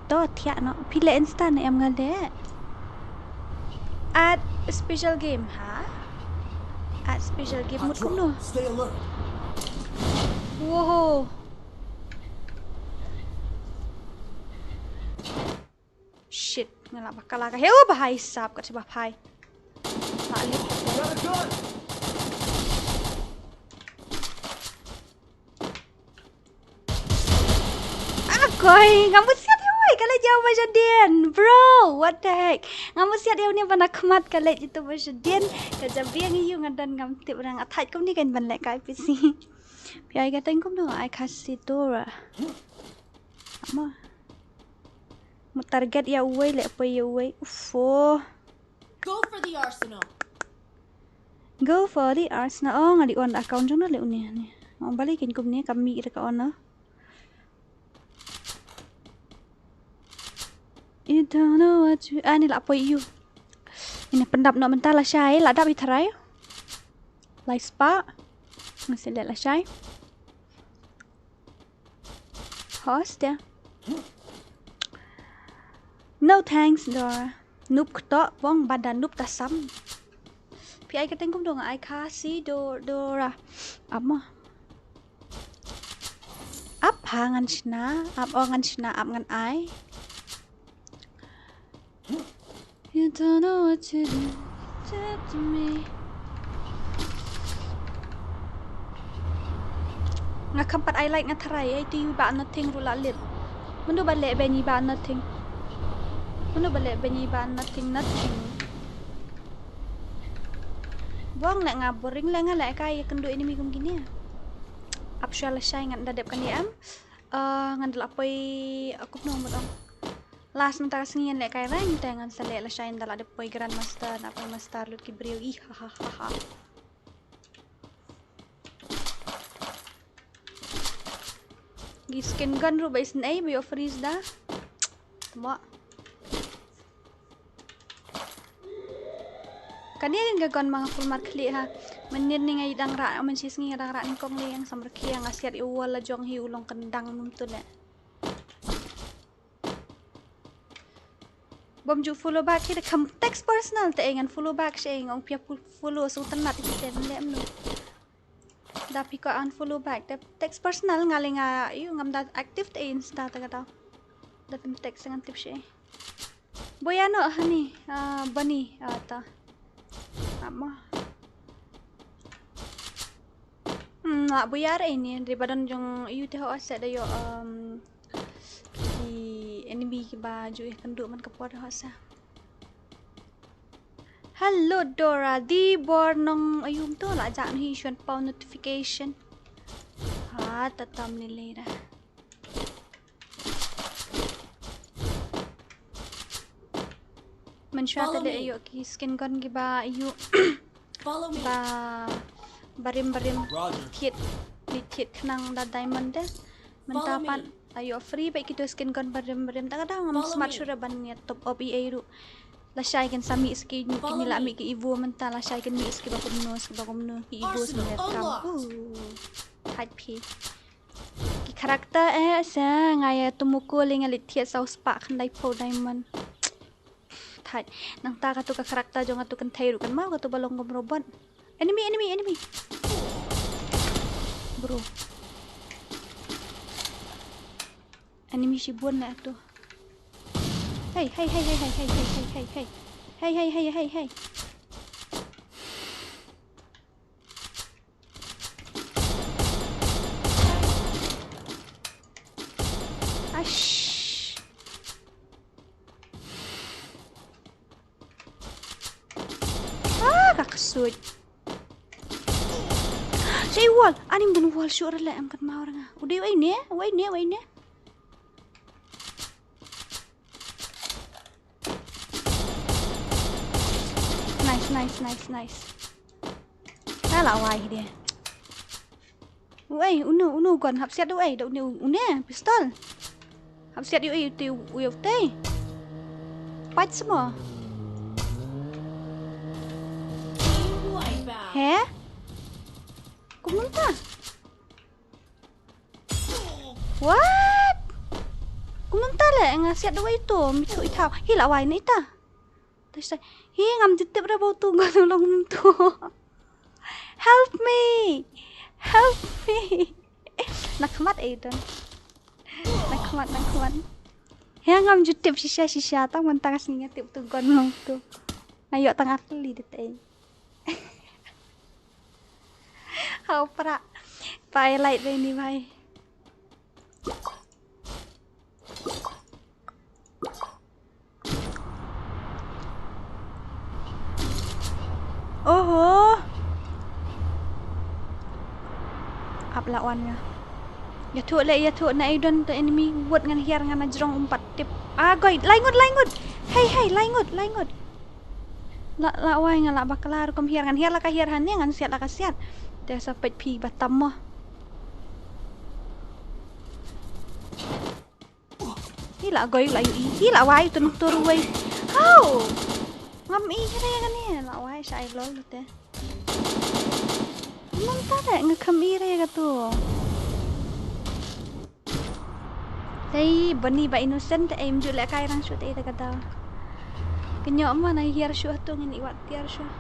to thia no pile instant em ngade add special game add special game mut kum no wow shit ngalak bakal ka heu bahai sap kat sebab hai balik koi ngamu siat dia woi kalau jauh macam den bro what the heck ngamu siat dia ni bana khmat kalau itu macam den kerja biang you ngadan ngam tip orang athai kom ni kan ban lek kai PC Pi kata kom no ai KHASI DORA. Ama. Mo target ya uai le apa ya uai. Ufo. Go for the arsenal. Go for the Arsenal. Oh, ngali on account jong na le unia ni. Mau balikin kom ni kami kita ka on na. You don't know what you... ni lah apa you. Ini pendap nak mentah lah syai. Lah dap itarai. Lai spa. Masih lihat lah syai. Host ya. No thanks, Dora. Noob ketok, wong badan noob tasam. Pi ai kateng kom dong ai KHASI Dora. Apa? Apa ngan sina? Apa ngan sina? Apa ngan ai? You don't know what to do to me. Nga kampat I like nga taray ay ti ba nothing rula lit. Mundo balik benyi ba nothing. Mundo balik benyi ba nothing. Buang nak nga boring lah nga lah kaya kendo enemy kum gini ya. Apsyal syai ngan dadap kan ya am. Ngan dalapoy aku no mo tong. Last mentara sengin lek kaya rang tangan sale la syai dala depoy grandmaster na pay master lut ki brio ih ha ha ha ha. Gi skin gun ru bais nei bio freeze da. Tama. Kania gagon mga full mark kli ha. Menir ni ngai dang ra men sis ngi dang ra ni kong li yang samar ki yang asiat iwal la jong hi ulong kendang num tu le. Bom ju follow back kita kam text personal te engan follow back she ngong pia follow su tanat ki ten le mno. Da pi ko unfollow back da text personal ngalinga yu ngam da active te insta ta kata. Da pim text ngan tip she. Boyano hani bani ata. Apa? Nak buyar ini daripada jong you teh aset da yo ki enemy ki baju kenduk man kapor hasa. Hello Dora, di bornong ayum tu lah jak ni shun pau notification. Ha tatam ni lera. Mensyata le ayo ki skin gun ki ba ayo. Follow me. Ba barim kit di kit kenang da diamond deh. Mentapan ayo free baik kita skin gun barim tak ada ngam smart sure ban ni top up EA ru. La syai kan sami skin kini la mi ki evo mental la syai kan mi ski ba komno ki evo sebenarnya kam. Type P. Ki karakter sa ngaya tumuko lingalit tiat sau spark kan dai po diamond. Thai nang ta ka tu ka karakter jong atu kan thairu kan mau ka tu balong gom robot. Enemy. Bro. Enemy si buon na tu. Hey. Ash. Kakasud. Say wall. Anim dan wall sure lah am kat mau orang. Udah wai ni. Nice. Kalah wai dia. Wai, unu gon hap siat wai, dak unu pistol. Hap siat you teh. Pat semua. He? Kumunta? What? Kumunta le ngasiat dua itu, mitu itau. Hila wai ni ita. Terus hi ngam ditip dah bau tu ngam tolong tu. Help me. Nak kemat itu. Nak kemat. He ngam ditip sisa tang mentang asninya tip tu gon tu. Ayo tengah kali detai. How pra highlight ini bhai. Oh. up lawan nga. Ya tu na idon to enemy wot ngan hiar ngan ajrong umpat tip. Goy, laingot. Hey, laingot. La wai nga la bakalar kom hiar ngan hiar la ka hiar han ngan siat la ka siat. Te sa pet pi batam mo. Hila goy la yu hila wai tu nuk tur wai. How? Ngam kira yang ni la wai sai lol te. Manta deh ngekam ire tu. Tapi bani ba innocent aim ju lek kai rang shoot ai kata. Kenyo mana hiar shoot tu ngin iwat tiar shoot.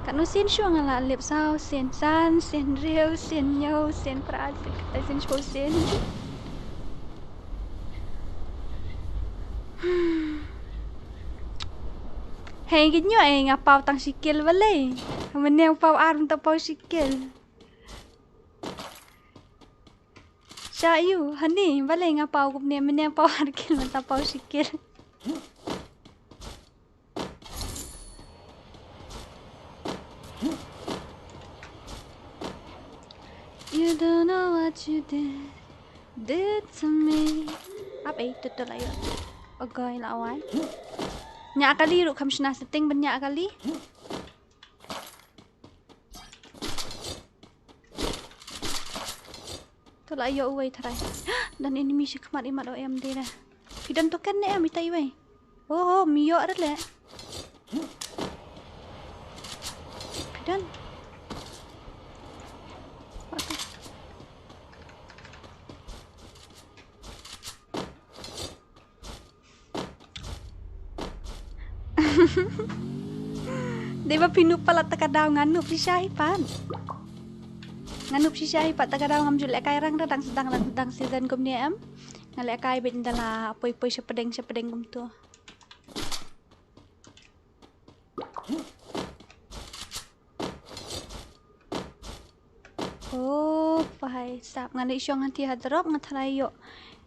Kat no sin shoot ngala lip sao sin san sin real sin nyo sin prat kata sin shoot sin. Hey kenyo ai ngapau tang sikil balai. Menang pau arm tak pau sikil. Syayu, hani balai ngapau kup ni menang pau arkil tak pau sikil. You don't know what you did to me. Apa itu tu lah ya? Ogai lawan. Nyak kali ruk kam shna setting banyak kali. Tu lah yo uai tharai. Dan enemy si kmat imat OM dia dah. Pidan tu kan ne am itai wei. Oh, mio ada le. Pidan. Deba pinu pala takadaw nganup si Syahipan. Nganup si Syahipan takadaw ngam julek kai rang datang sedang season kum ni am. Ngalek kai bet ndala poi siya pedeng kum tu. Oh, pahai sap ngalik syong hanti hadrop ngatharayo.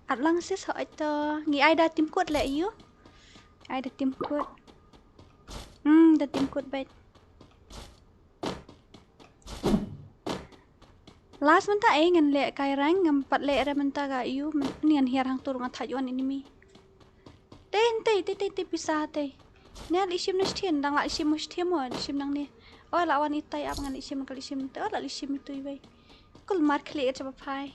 At lang sis ho ito. Ngi ai da tim kuat le yu. Ai da tim kuat. Dah tim kuat baik. Last menta ngan lek kai rang ngam pat lek re menta ga yu nian hiar hang tur ngat hajuan enemy. Te pisah te. Ni al isim nes tien dang la isim mus tiem mo isim dang ni. Oh lawan itai ap ngan isim kal isim te la isim itu bai. Kul mar klik coba pai.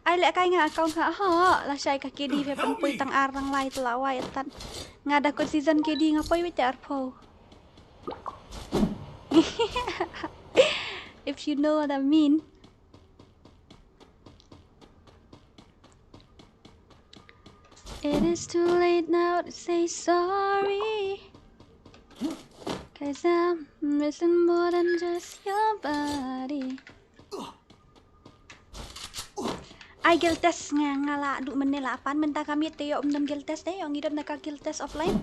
Ai lek kai nga account ha la sai ka kedi fe pen pui tang arang lai tu lawai tan. Ngada ko season kedi ngapoi wi tar po. If you know what I mean. It is too late now to say sorry. 'Cause I'm missing more than just your body. I gil test ngala du menela pan menta kami teo dan gil test deh yang ngidon nak gil test offline.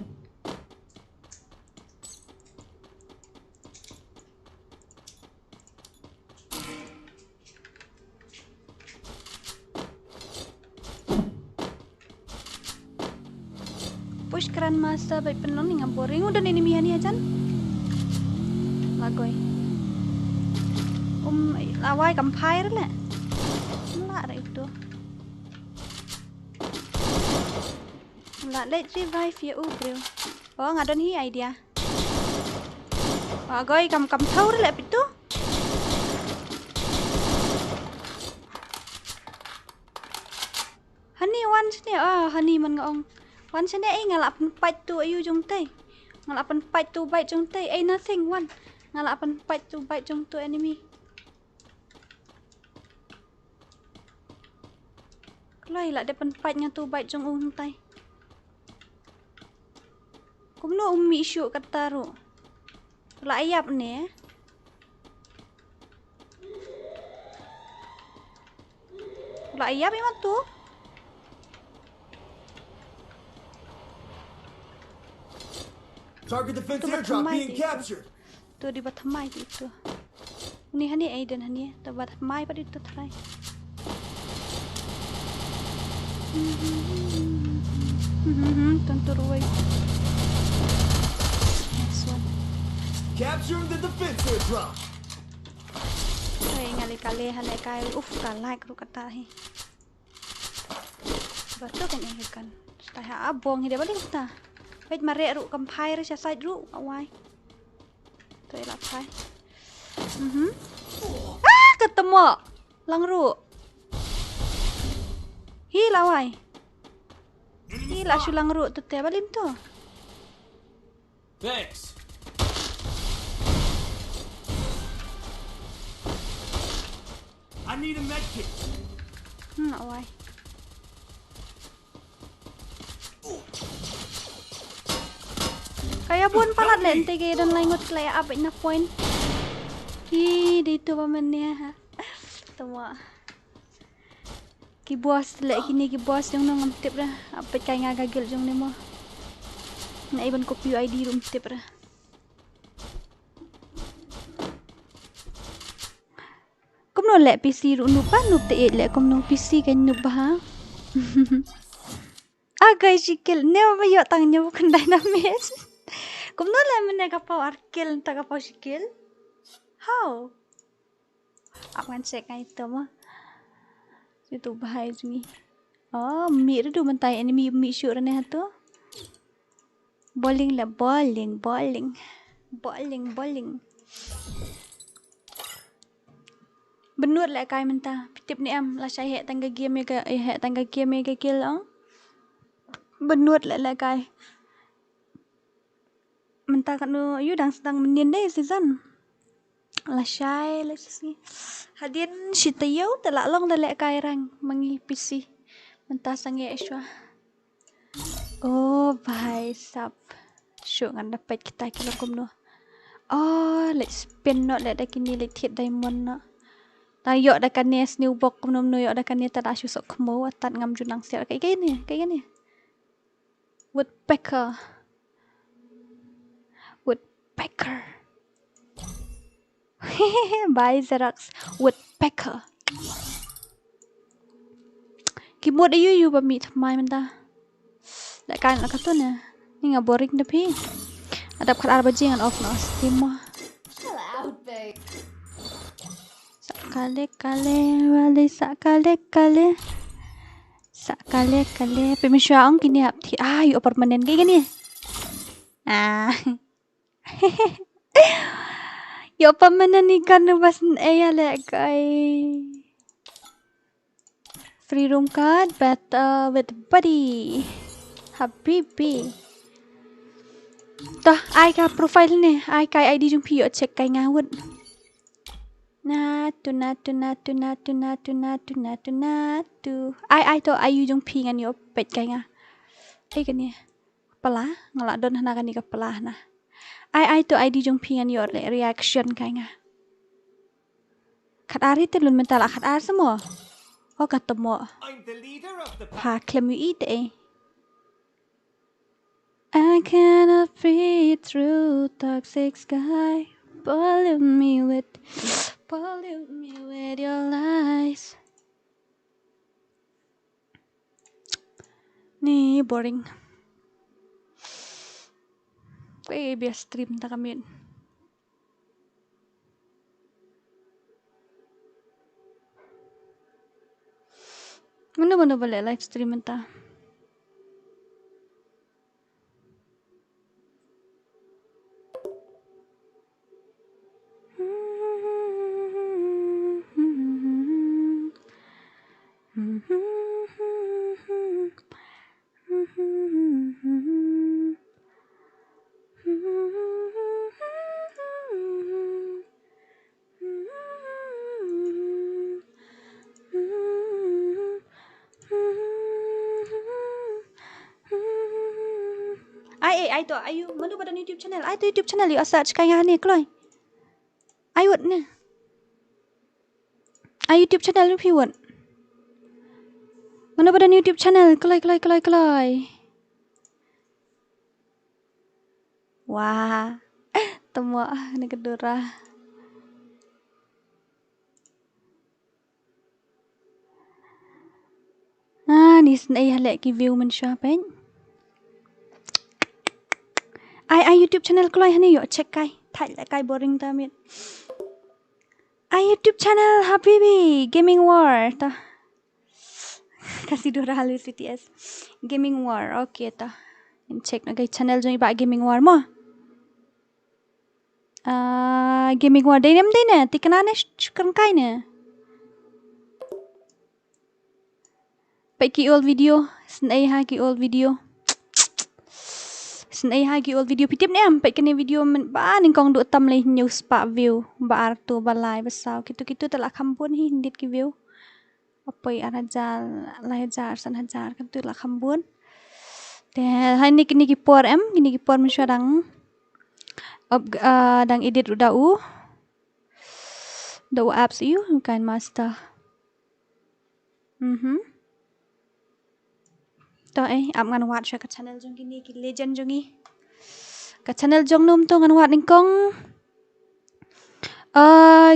Push keran masa baik penon ni boring udah enemy ni ajan. Lagoy. Lawai kampai lah. Lah itu. Lah let revive ya bro. Oh ngadon hi idea. Lagoy kam thau lah itu. Hani once ni hani man ngong. One sini ngalapan fight tu ayu jong tei. Ngalapan fight tu bite jong tei. Nothing one. Ngalapan fight tu bite jong tu enemy. Kalau ilah depan fight nya tu bite jong tei. Kumno umi isu kata ru. Kalau ayap ni. Kalau ayap memang tu. Target defense airdrop being captured. Tu di bawah mai itu. Ini hani Aiden hani. Tu bawah mai pada itu try. Tentu ruai. Capturing the defense airdrop. Hey ngali kali halai kai kalah kru kata hi. Betul kan ini kan. Saya abong dia balik kita. Wait mare ru kampai ra side ru awai. Tôi lặp hai. Ketemu. Lang ru. Hi lawai. Hi la sulang ru tu te balim tu. Thanks. I need a med kit. Awai. Kaya pun palat len tege dan lain ngot klaya apa ina point. Hi di tu pamanya ha. Tama. Ki bos lek kini ki bos jong nang tip dah. Apa kai nga gagel jong ni mo. Na iban copy ID room tip dah. Kom no lek PC ru nu pa nu te lek kom no PC kan nu ba. Guys, sikil ne ba yo tangnya bukan dynamics. Kom no le mene kapau arkil ta kapau sikil. How? Aku kan check itu mah. Itu bahaya ni. Oh, mi tu mentai ini mi shoot ni hatu. Bowling lah bowling. Benur lah kai mentah. Tip ni am lah saya tangga game ke tangga game ke kill ang. Benur lah kai. Mentah kan you dang sedang menin deh season. Lah syai lah sini. Hadian si tayo telak long dalek kai rang mangi PC. Mentah sange extra. Oh, bhai sab. Syuk ngan dapat kita kilo kumno. Oh, let's spin not let kini let hit diamond na. Tayok dah kan ni new box kumno yok dah kan ni tak asyuk sok kemo atat ngam junang sial kayak gini. Woodpecker. Bye Xerox. Woodpecker. Keyboard you ba mi thamai man ta. Dak kan nak tu ne. Ni nga boring dah pi. Adap khat arba jing an off no steam mo. Chill out, babe. Sakale. Pemisyaong kini hap thi. You permanent kayak gini. Yo permanent ni kan bas ya lek kai. Free room card battle with buddy. Habibi. Tah, ai ka profile ni. Ai kai ID jung pi yo check kai ngawut. Natu. Ai to ayu jung pi ngan yo pet kai nga. Ai kan ni. Kepala, ngalak don hana kan ni kepala nah. Ai to ID jung pi ngan yo reaction kai nga. Khat ari te lun mental khat ar semua. Oh ketemu. I'm the leader of the Pa klem you eat I cannot breathe through toxic sky. Pollute me with your lies. Ni boring. Biar stream tak kami. Mana boleh live stream entah. Ai to ayu mana pada YouTube channel. Ai to YouTube channel you search kaya ni kloi. Ai wot ni. Ai YouTube channel you piwot. Mana pada YouTube channel kloi. Wah. Temu ni kedura. Ni snai halek ki view men syah pen. Ai YouTube channel kloi hani yo check kai. Thai la kai boring ta mit. YouTube channel Habibi Gaming War ta. Kasih Dora halus BTS. Gaming War. Okay ta. Check na guys channel jong iba Gaming War mo. Gaming War day nem day na. Tikana na shukran kai na. Ki old video. Snai ha ki old video. Snai ha ki old video pitip ni am. Kini video men ba ning kong du tam le news pa view. Ba artu balai besau. Kitu-kitu telah kampun hi hindit ki view. Apa yang hajar, hajar, san hajar. Kitu telah kampun. Dan hai ni kini kipor em. Kini kipor mensyarang. Dang edit dau. Dau apps you. Kan master. To am ngan wat sya ka channel jong kini ki legend jongi ka channel jong num to ngan wat ning kong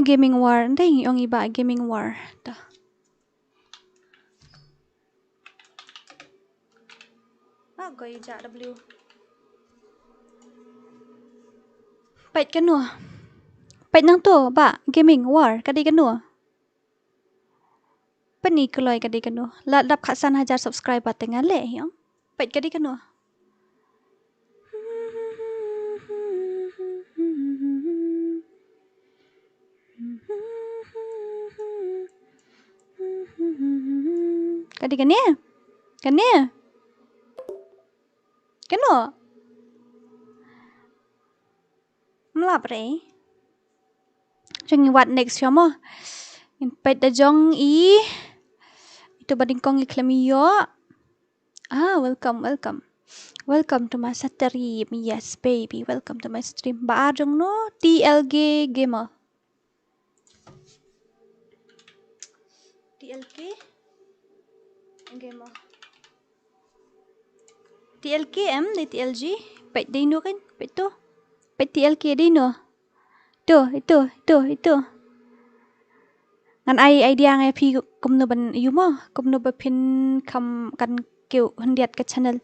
Gaming War ndai ong iba Gaming War to go ja w pait kan no pait nang to ba Gaming War ka di kan no Pani keloi kadi kanu. Ladap khasan hajar subscribe tengah le yang. Pait kadi kanu. Kadi kani? Kani? Kanu? Melap re. Jangan wat next mo. Pait da jong I itu bading kong iklami yo. Welcome. Welcome to my stream. Yes, baby. Welcome to my stream. Ba jong no TLG gamer. TLG gamer. TLK em di TLG. Pet dino kan? Pet tu. Pet TLK dino. Itu. Ngan ai idea ngai pi kumno ban yu mo kumno ba pin kam kan keu hendiat ke channel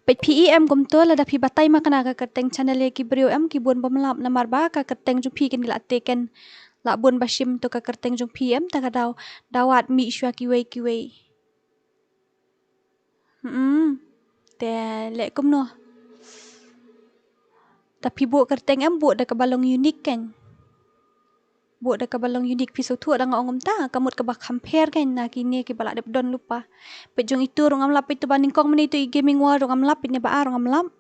pe PEM kum to la da pi batai ma kana ka kerteng channel ye ki brio em ki bon bamlap na marba ka kerteng ju pi ken la teken la bon bashim to ka kerteng ju PM ta ka dawat mi shwa ki wei te le kumno tapi bu kerteng em bu da ka balong unik kan buat dah kabalong unik pisau tu ada ngom ta kamut ka ba compare kan na kini ki bala dep don lupa pejong itu rong amlap itu banding kong meni itu Gaming War rong amlap ini ba rong amlap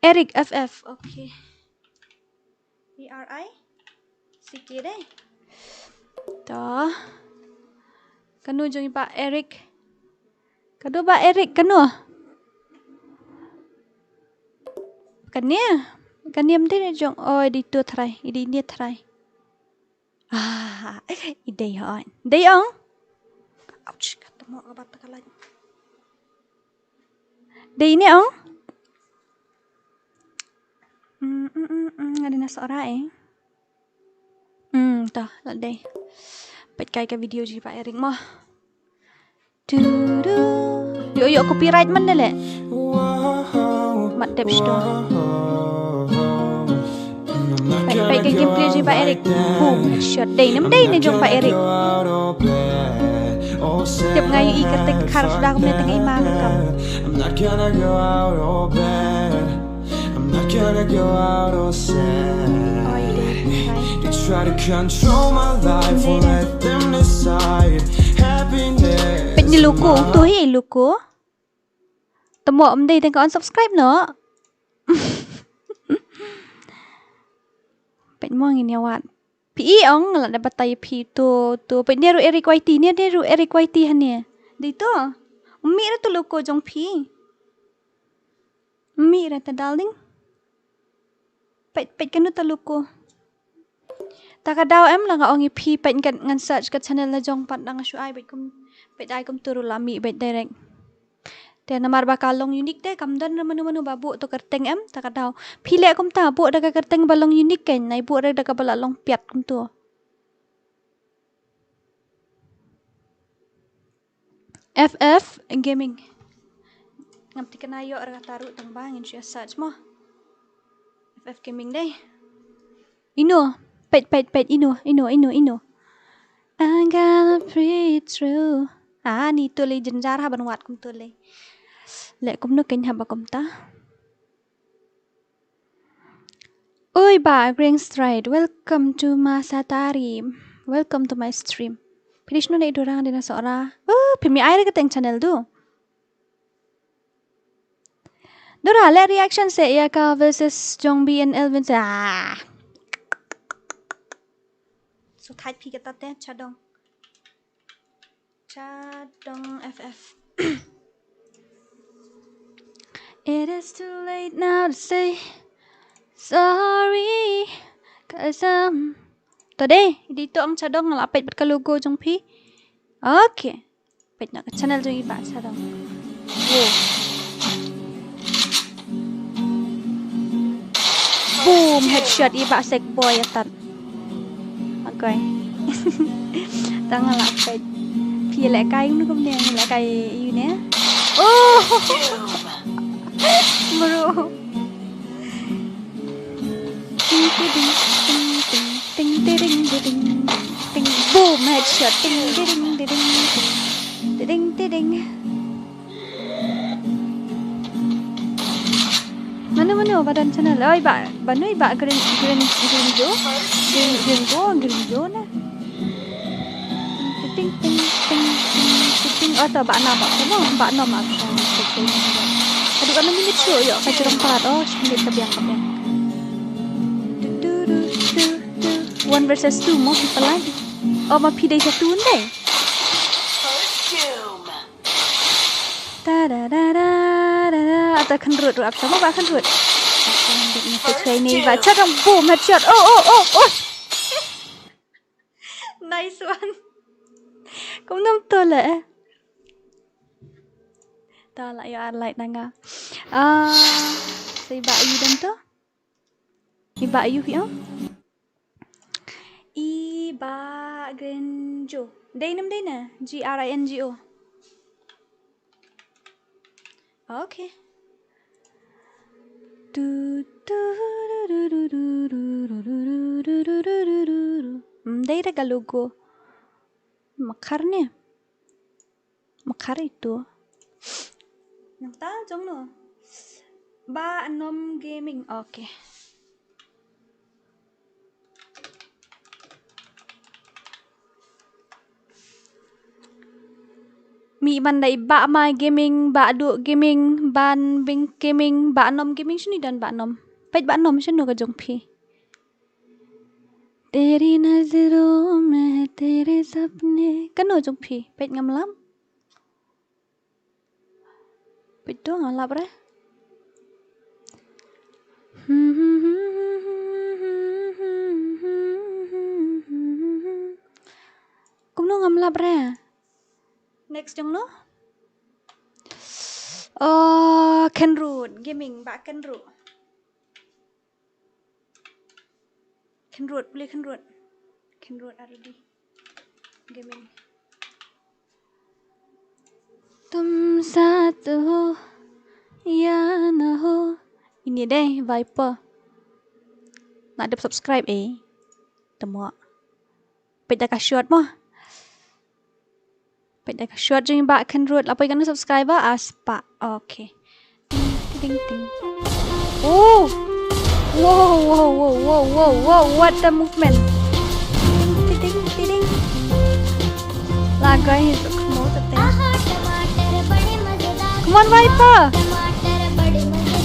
Eric FF okay ERI sikit deh toh kanu jong ba Eric kadu ba Eric kanu kaniam deh jong di tu try ini try idey on. Dayong. Ouch, ketemu obat tekalan. Day ini ong. Ada nasa ora Tah, lah day. Pet kai ka video ji Pak Erik mah. Yo copyright man dele. Mat dep sto. Baik ke gameplay si Pak Erik. Boom, shot day ni jom Pak Erik. Tiap ngayu I kertek harus dah aku tengah imam kam. I'm not gonna go out all sad. They try to control my life, won't let them decide happiness. Pet ni luku, tu luku. Temu day tengok unsubscribe no. Pet mo ngin yawat. PE ong la dapat tay P tu pet ni ru Eric YT ni dia ru Eric YT han ni. Dito. Umi ra tu loko jong P. Umi ra ta darling. Pet kanu ta loko. Ta ka daw em la nga ong P pet ngan search ka channel la jong pat nga shu ai pet ai kum turu la mi bet direct. Dia namar bakalong unik deh kamdan menu babu to kerteng em tak kadau pile kum ta bu da kerteng balong unik kan nai bu da ka balalong piat kum tu FF gaming ngam tikanayo ra taru tang bangin siya search mo FF gaming deh ino Pet, ino. I gotta breathe through. Ni tuloy dyan jar haban wat kum tuloy. Lek kum no kenya haba kum ta. Oi ba, Green Stride. Welcome to Masatari. Welcome to my stream. Please no na idurang din na seorang. Pimi air ke teng channel tu. Dora, let reaction say Yaka versus Jongbi and Elvin say So tight pi kata teh Chadong FF. It is too late now to say sorry. Cause today dito ang Chadong ngalapit bat ka logo Jongpi. Okay. Pet na ka channel jong iba Chadong. Wow. Boom! Headshot iba sek boy atat. Okay. Tanga lapit. Pi lại cay nó không đen lại cay you nè. Oh! Bro. Ting. Boom! Headshot. Ting. Mana badan channel. Oi ba noi ba green jo na. Ting. Atau ba na ba mo ba no ma. Aduh kan minit show yo ka jerong parat minit kabiang. 1 versus 2 mo people lagi. Ma pi dai satu ndai. Atau kendrut apa sama ba kendrut. Ini baca dong boom headshot. Oh. Nice one. Cũng năm tôi lệ. Ta lại like nanga. Say ba you dan to? Iba you hiyo? Iba Gringo. Day na. GRINGO. Okay. Đây là logo. Makar itu. Namta jong no. Ba nom gaming. Okay. Mi mandai ba mai gaming, ba du gaming, ban bing gaming, ba nom gaming sini dan ba nom. Pet ba nom sini ka jong pi. तेरी नजरों में तेरे सपने कनो jong pi. Pet ngam lam. Pet tu ngalap re. Kum no ngam lap re. Next jong no. Kenroot gaming ba Kenroot. Kenroot ada di gaming. Tum साथ हो या ना हो. Ini deh Viper. Nak ada subscribe Temu. Peda ka short mo. Peda ka short jeng ba Kenroot. Apa yang kena subscriber aspa. Okay. Ting. Oh. Whoa, what the movement? Ting. Laga is come on Viper.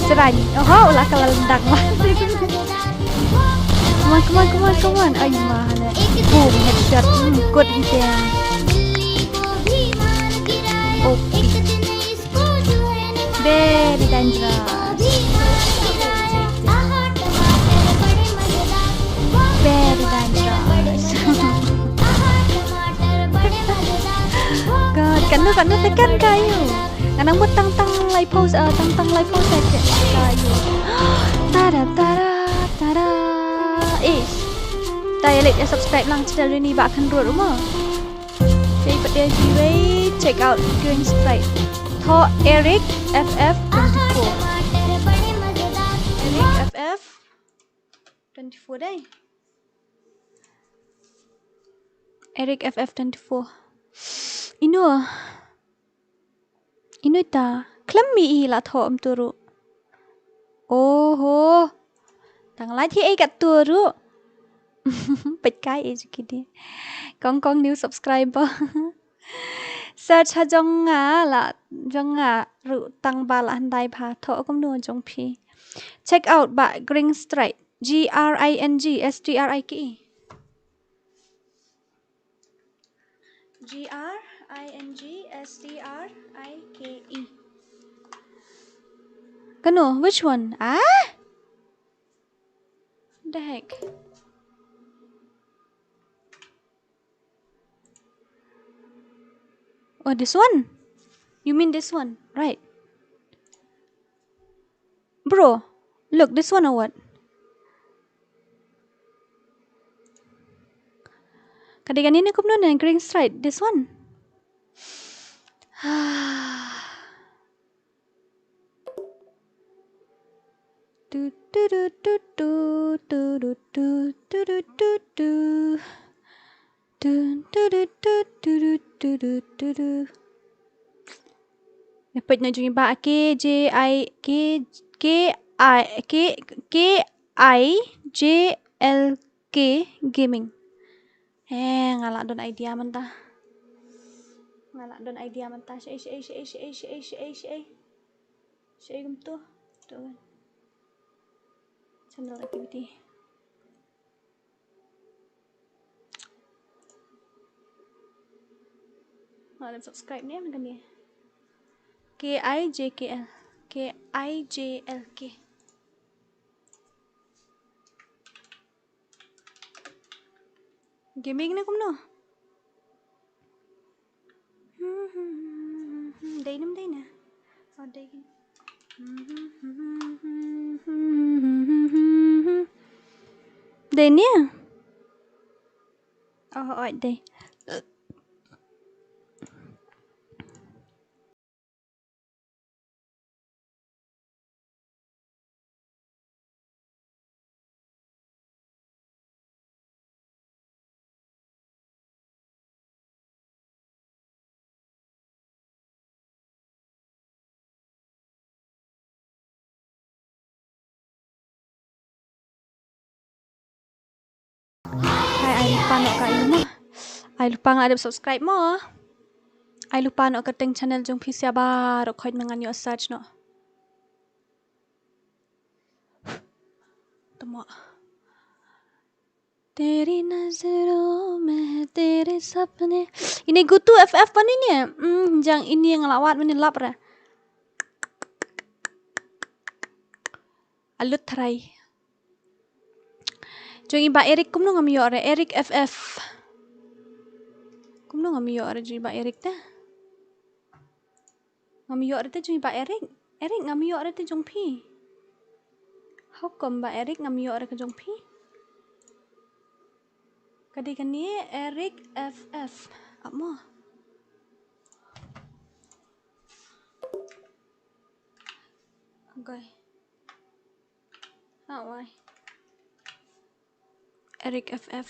Serang. Ulah kalau lendang lah. Come on. Ay mahal. Boom, headshot. Good gitu ya. Okay. Very dangerous. Very dangerous. God, kan tekan kayu. Kanang buat tang live pose live pose kayu. Tada. Dialect ya subscribe lang channel ni ba Kenroot rumah. Jadi pada giveaway check out Green Stride. Tho Eric FF 24. Eric FF 24 day. Eric FF24. Inu ta. Klammi la tho turu. Oh. Tang lai thi ai kat turu. Bịch cái ấy chứ kìa. Con new subscriber. Search ha jong nga ru tang ba la handai pha tho kom nu jong phi. Check out ba Green Strike. GRING GRINGSTRIKE. Kano, which one? Ah? The heck? Oh, this one? You mean this one? Right. Bro, look, this one or what? Kadigan ini kup nun Green Strike. This one. Do do do do do do do do do do do do. Do do do do do do do do do. Dapat nak jungi ba KJLK Gaming. Ngalak don idea mentah. Syai kum tu. Tu kan. Channel activity. Ada subscribe ni kan ni. KIJLK. Gaming ni kum no. Day na. Oh, day. Day ni. Oh, day. Hai, lupa nak kat ilmu. Ai lupa nak ada subscribe mo. Ai lupa nak keteng channel jong pi siapa rok khoi dengan yo search no. Temo. Teri nazaro mein tere sapne. Ini gutu FF mana ni? Jang ini yang lawat mana lap ra. Alut try. Jong iba Eric kum no ngam yo ra Eric FF. Kum no ngam yo ra jong iba Eric ta. Ngam yo ra ta jong iba Eric. Eric ngam yo ra ta jong pi. How come ba Eric ngam yo ra ka jong pi? Kadikan ni Eric FF. Apa? Okay. Why? Eric FF.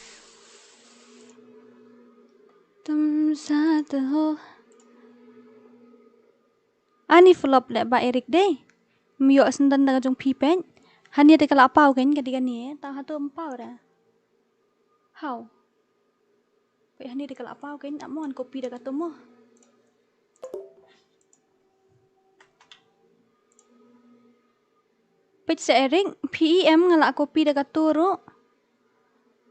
Tum saat ho. Ani flop le ba Eric deh. Mio sendan daga jong pi pen. Hanya te kala pau kan kadikan ni. Tahu hatu empau dah. How? Vậy hanya te kala pau kan. Amo an copy daga tu mo. Page sa Eric PEM ngalak copy daga tu ro.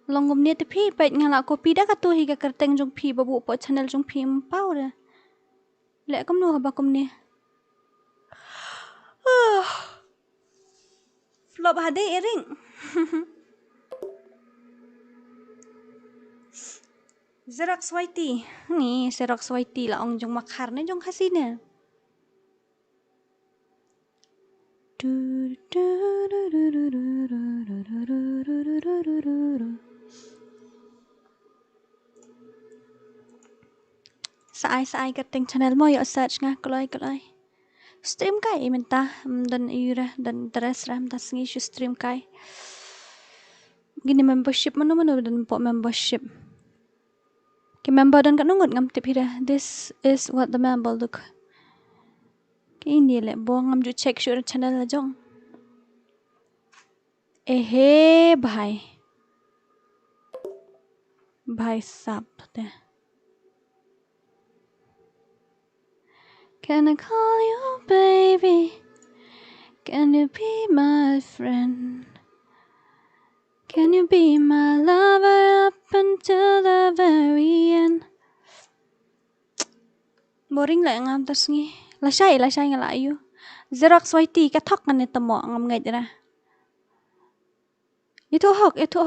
Longom ni te pi page ngalak copy daga tu higa kerteng jong pi babu po channel jong pi empau dah. Lek kum no haba kum ni. Flop hade Eric. Xerox YT. Ni Xerox YT lah ong jong makhar ni jong KHASI ni. Saai keteng channel mo yo search nga koloi. Stream kai mentah dan ira dan teres ram tas ngi stream kai. Gini membership mana dan po membership. Cái member dan kat nungut ngam tip hira. This is what the member look. Cái ini lek buang ngam ju check shoot channel la jong. Bhai. Bhai sab te. Can I call you baby? Can you be my friend? Can you be my lover up until the very end? Boring lại ngam tas ngi. La shay ngala ayu. Xerox YT ka thok kan ito mo ngam ngay dira. Itu hok. Itu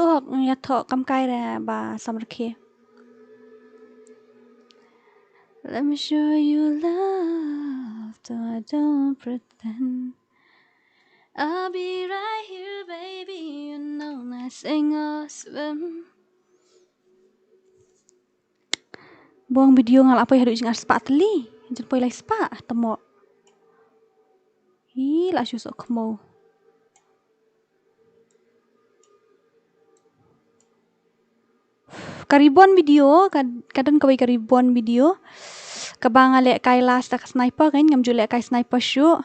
hok ya thok kam kai ra ba samrakhe. Let me show you love, though I don't pretend. I'll be right here, baby, you know, I sing or swim. Buang video ngal apa ya hadu jingar spa teli. Jen poi lai spa temo. Hi la susok kemo. Karibuan video, kadang kawai karibuan video. Kabang lek kai last tak sniper kan ngam julek kai sniper shoot.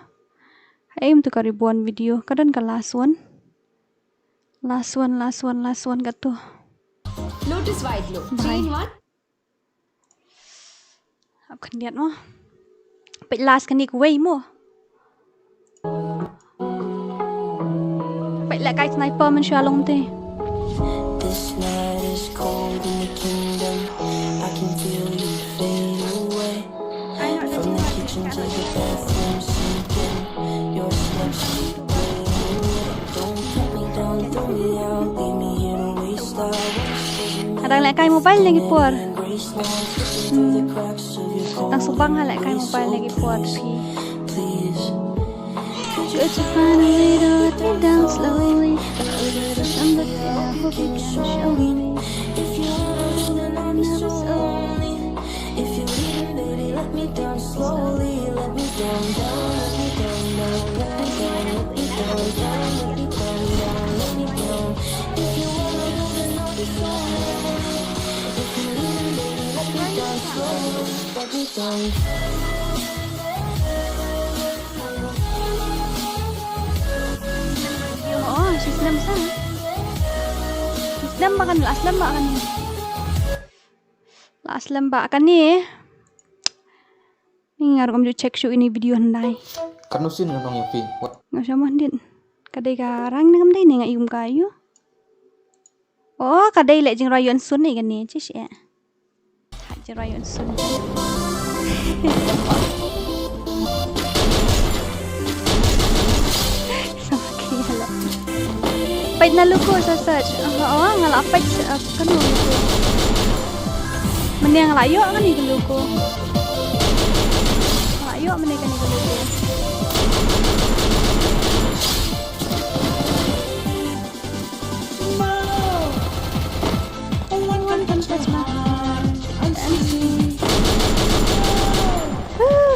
Aim tu karibuan video, kadang ka last one kat tu. Lotus white glow. 3 in 1. Ap kan lihat mo. Pet last kan ni kuway mo. Pet lek kai sniper man shalong te. This night is cold in the kingdom. I can feel you fade away. From the kitchen to the bathroom sinking. Your steps keep fading away. Don't cut me down, throw me out. Leave me here to waste hours. Kadang lek kai mobile lagi por. Tang subang lek kai mobile lagi por pi. Could you finally do it me down slowly? And the devil began to show me. If you're running and I'm so lonely. If you're leaving, baby, let me down slowly. Let me down, let me down, let me down, let me down, let me down, let me down. If you wanna go, then I'll be fine. If you're leaving, baby, let me down slowly. Let me down. Oh, Islam sana. Islam makan lah, Islam makan ni. Lah Islam makan ni. Ni ngar kamu cek show ini video hendai. Kanusin kan nong Yafi. Nggak sama din. Kadai karang ni kamdai ni ngai ium kayu. Oh, kadai lek jeng rayon sun ni kan ni, cis ya. Jeng rayon sun. Pait na luko sa search. Oo, ngala pait kanu luko. Meni yang layo kan ni luko. Layo meni kan ni luko.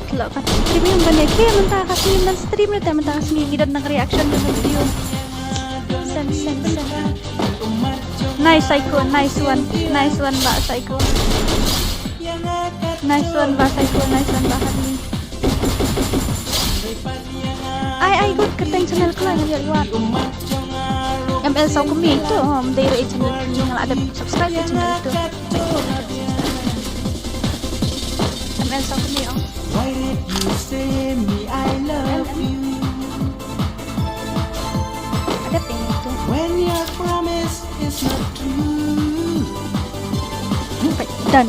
Telok kat stream yang banyak ke mentah kasih dan stream ni mentah kasih gidat nak reaction dengan video. Sen. Nice Psycho, nice one Mbak Psycho. Nice one Mbak Hadli. Ai good keteng channel ko lang lihat. ML Sau Kumi itu, dari channel yang ada subscribe ya channel itu. ML Sau Kumi oh. Why did you say me I love you? Ada pin itu. When your promise is not true. Done.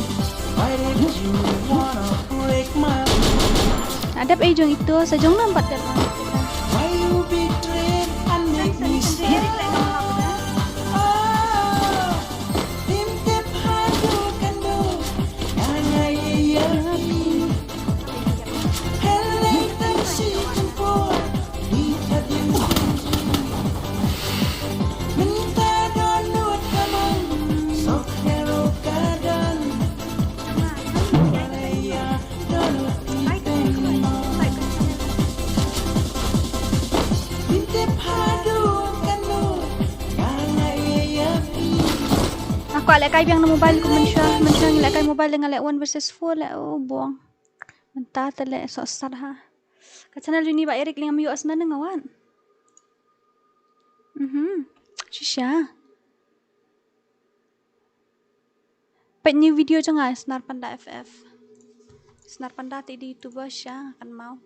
Why did you wanna break my heart? Ada ejong itu sejong nampak dah. Why you betray and make me scared? Oh, intip hadu kando, kaya yakin. Heleng taksi tempur, lihat yang minta donut kamu, sok hero kadan. Malaya donut itu. Aku lek kai yang mobile ko mensya lek kai mobile dengan lek 1 versus 4 lek buang. Mentah telek sok start ha. Kat channel ni ba Eric ling amu asna ngawan. Shisha. Pet new video jangan Senar Panda FF. Senar Panda di YouTube sya akan mau.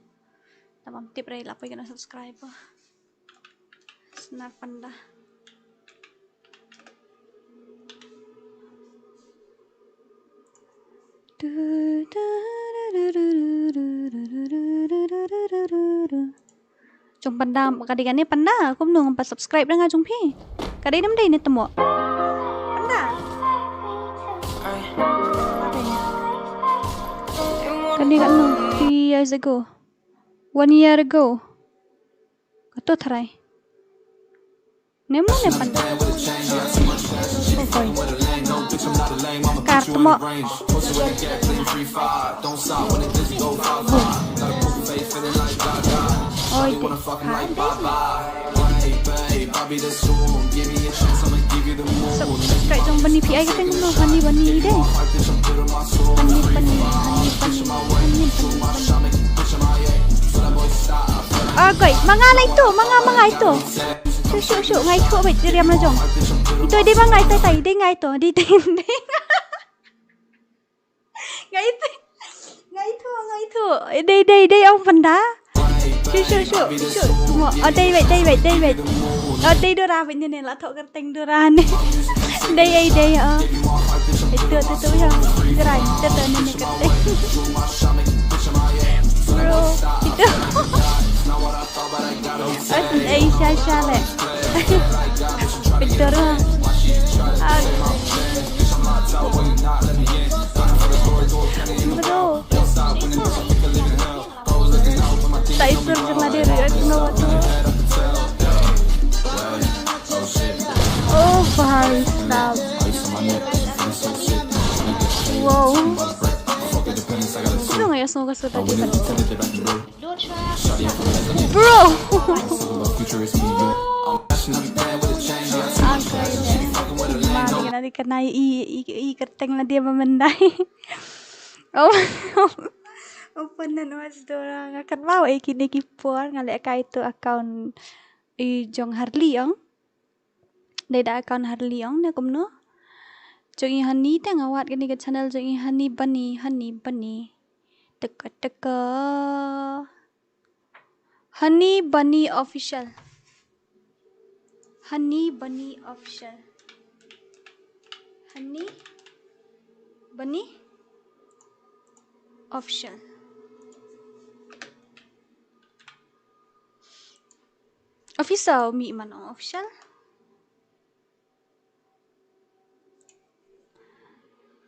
Tamam tip rai apa kena subscribe. Senar Panda. Chung Panda kadigan ni Panda aku menung 4 subscribe dah ngajung pi. Kadai nam dai ni temu. Panda. Kani kan 3 years ago. 1 year ago. Kato tharai. Nemo ne Panda. Okay. Kartu mo. Oi, subscribe trong bani PI kita ngono honey bani deh. Honey. Goi, manga itu. Syuk ngai tu bet diam na jong. Itu dia bang ngai tai dia ngai tu, di tin. Ngai tu. Đây ông Panda. Syuk. Tunggu. Đây wait. Đây Dora bên này là thọ cái tình Dora này. Đây Itu ya. Gerai, itu ini cái tình. Bro, itu. Sha le. Picture ha. Bro. Tak isur jangan dia react no tu. Oh, bahaya stop. Wow. Itu nggak ya semoga sudah bisa. Bro. Nanti kena i kerteng lah dia memendai. Oh. Open na was Dora nga kan mau kini kipor ngalek ka itu account jong Harliong. Deda account Harliong na kumno. Jong hani ta ngawat kini ke channel jong hani bani. Teka. Honey Bunny Official. Honey Bunny Official. Official mi man official.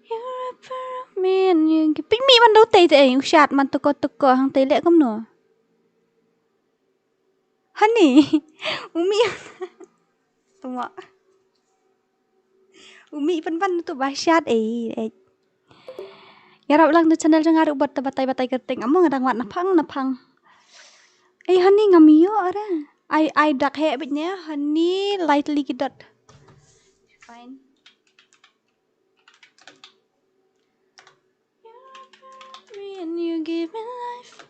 You're a perfect man. You pick me man đâu tây tây yung shot man tuko hang tây lệ kom no. Honey, umi. Tunggu. Umi pan tu bahsyat Yarap lang tu channel jang aru bat batai kerting amo ngadang wat napang. Honey ngamiyo ara. I dak he bitnya honey lightly kidot. Fine. And you give me life.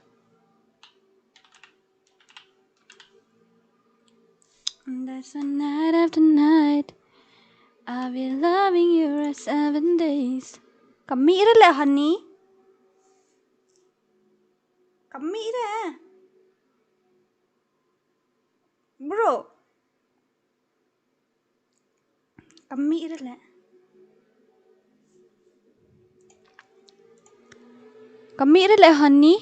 And that's the night after night. I'll be loving you for 7 days. Kami ira honey. Kami ira. Bro. Kami ira Kami ira honey.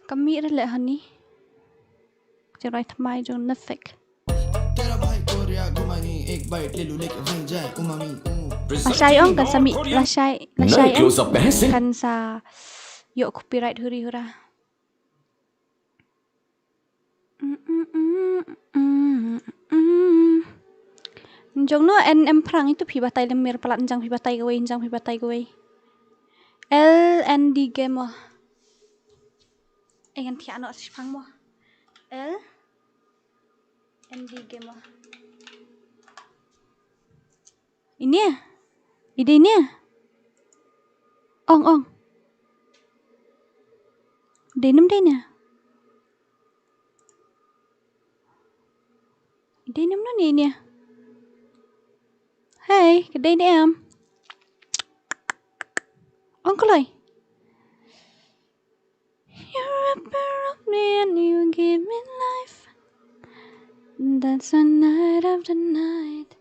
Kami ira honey. Cerai thamai jo nafik. Lasai ong kan sami lasai kan sa yo copyright hura. Jong no en perang itu pi batai lemir pelat jang pi batai gawe. LND game mo. Engan ti ano sipang mo. Indie game ah. Ini ya? Ide ini ya? Ong. Denim din ya? Denim na ni ya? Hey, kedai ni am. Ong kalay. You're a pair of me and you give me life. That's the night of the night.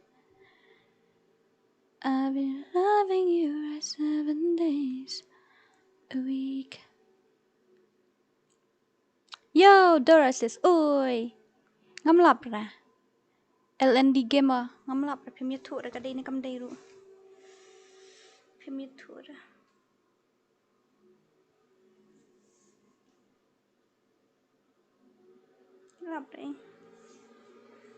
I've been loving you 7 days a week. Yo, Dora says, oi. Ngam lap ra. LND gamer. Ngam lap ra. Phim YouTube ra kadai ni kam dai ru. Phim YouTube ra. Lap ra.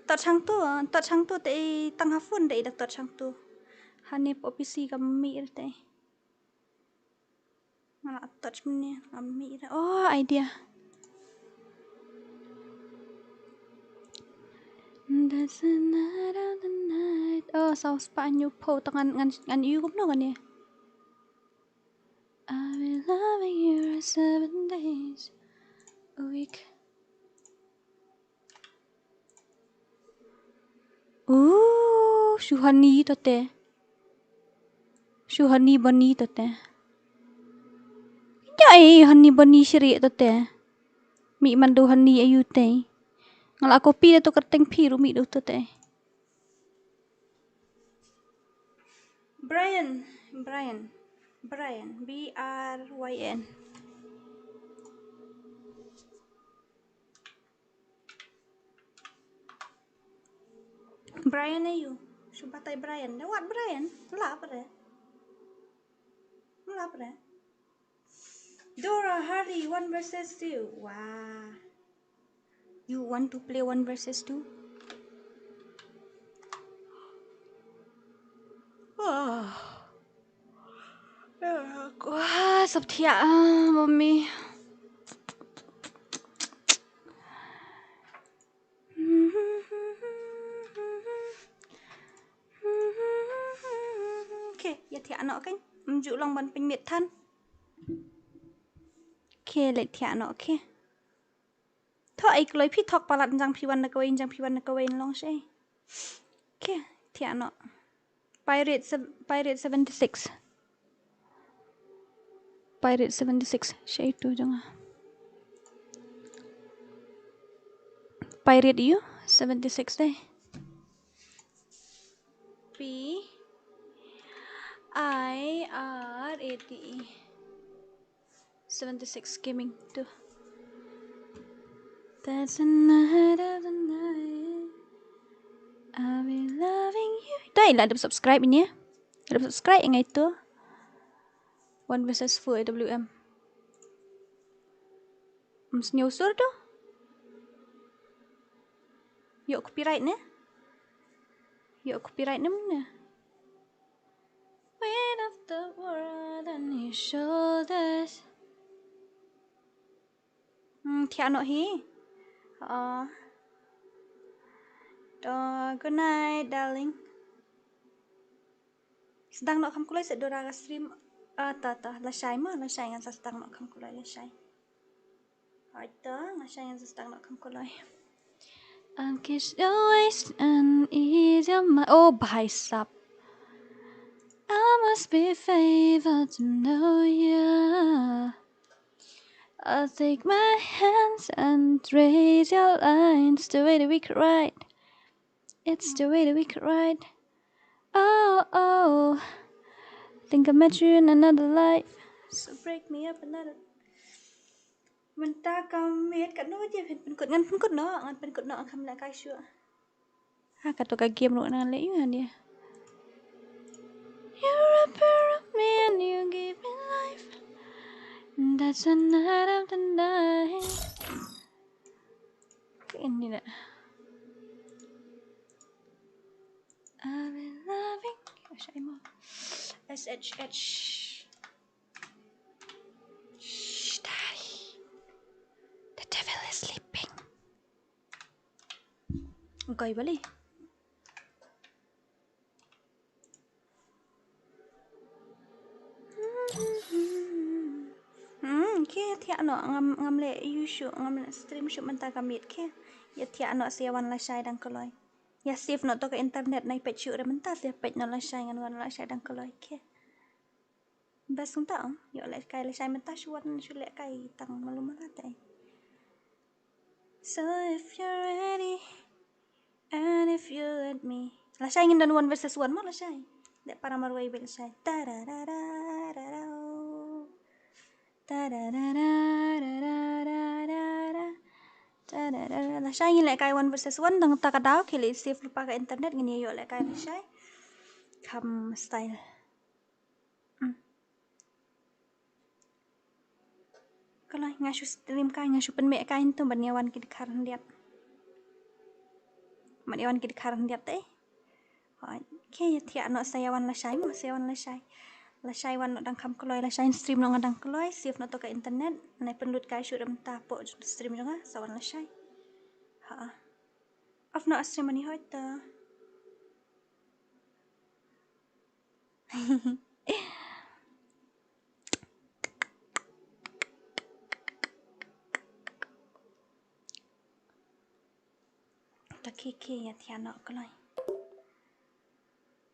Tot chang tu te tang hafun dai dak tot chang tu. Hani po PC kam mi ra te. Ngala touch ni kam mi ra. Oh, idea. That's the night of the night. Oh, saus panyo po tangan ngan you kom no kan ya. I've been loving you 7 days a week. Oh, Shuhani tote. Shuhani bani tote. Jai hani bani syri tote. Mi mandu hani ayu te. Ngala kopi tu kerteng piru mi tu tote. Brian, Bryan. Brian ayu. Subatai Brian. What Brian? Lap re. Dora, Harley, 1 versus 2. Wow. You want to play 1 versus 2? Wah, sab thia mummy. Okay, ya thia no keng. Mju long ban pin miet than. Okay, let thia no okay. Tho ai kloi phi thok palat jang phi wan na kawain long she. Okay, thia no. Pirate 76. Pirate 76. Shay tu jang. Pirate you 76 deh. PIRATE 76 gaming tu. That's the night of the night. I'll be loving you. Dah lah ada subscribe ini ya. Ada subscribe yang itu. 1 versus 4 AWM. Senyusur tu. Yuk copyright ni. Mana? Weight of the world on your shoulders. Thia no hi. Good night, darling. Sedang nak kam kulai sedora stream. Ta la shy ngan sedang nak kam kulai la shy. La shy ngan sedang nak kam kulai. I'll kiss your waist and ease your mind. Oh, bhai sab. I must be favored to know ya. I'll take my hands and trace your lines the way that we could ride. It's the way that we could ride. Oh. Think I met you in another life. So break me up another. Menta kam met kat no je pen kut ngan pen kut no kam la kai sure. Ha kat to ka game ro ngan le yu han dia. You're a pair of me and you give me life. That's the night of the night. Ini dah. I've been loving. SHH. Shh, Daddy. The devil is sleeping. Gai balik. Okay, tiap nak ngam le you shoot ngam stream shoot mentah kamit ke. Ya tiap nak siawan la syai dan koloi. Ya save nak to ke internet nai pet shoot mentah save pet nak la syai ngan wan la syai dan koloi ke. Bas unta yo le kai la syai mentah shoot shoot le kai tang malum mate. So if you're ready and if you let me. La syai ngin dan 1 versus 1 mo la syai. Dek para marwai bel syai. Ta da da da da da. Da da da da da da da da da. La syai ngin le kai 1 versus 1 dang ta ka daw ke le save lupa ka internet ngin yo le kai la syai. Kam style. Kalau ngashu stream kai ngashu penmek kai tu banyawan kid karan diat. Banyawan kid karan diat eh. Ke ya tiak nak sayawan la syai mo sayawan la syai. La syai wan nak dang kam koloi la syai stream nak dang koloi save nak to ka internet nai penlut kai shoot dam ta po stream jonga sawan la syai. Ha. Off nak stream ni hoi ta. Ta ke ya tiak nak koloi.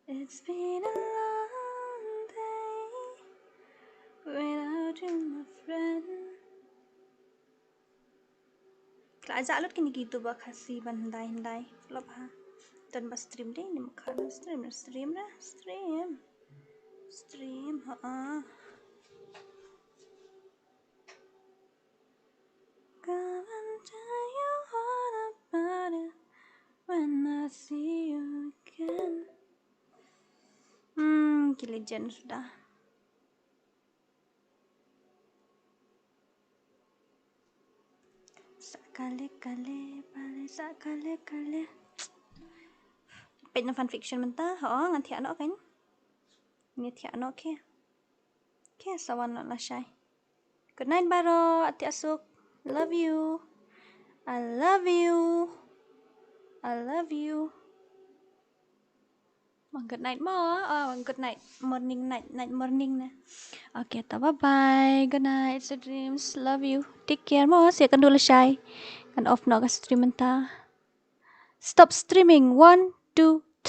It's been a long day without you, my friend. Kalau ajak lut kini gitu bah KHASI bandai-bandai flop ha. Dan bas stream deh ni makan stream ha. Come and tell you all about it when I see you again. Legend sudah. Sekali-kali, balik sekali-kali. Page na fanfiction mentah. Oo, ngan tiak nak kan? Ni tiak nak ke? Ke sawan nak la syai. Good night baro, ati asuk. Love you. I love you. I love you. Good night mo. Good night. Morning night morning na. Okay, bye bye. Good night. Sweet dreams. Love you. Take care mo. Siakan dulu syai. Kan off na ka stream mentah. Stop streaming. 1, 2,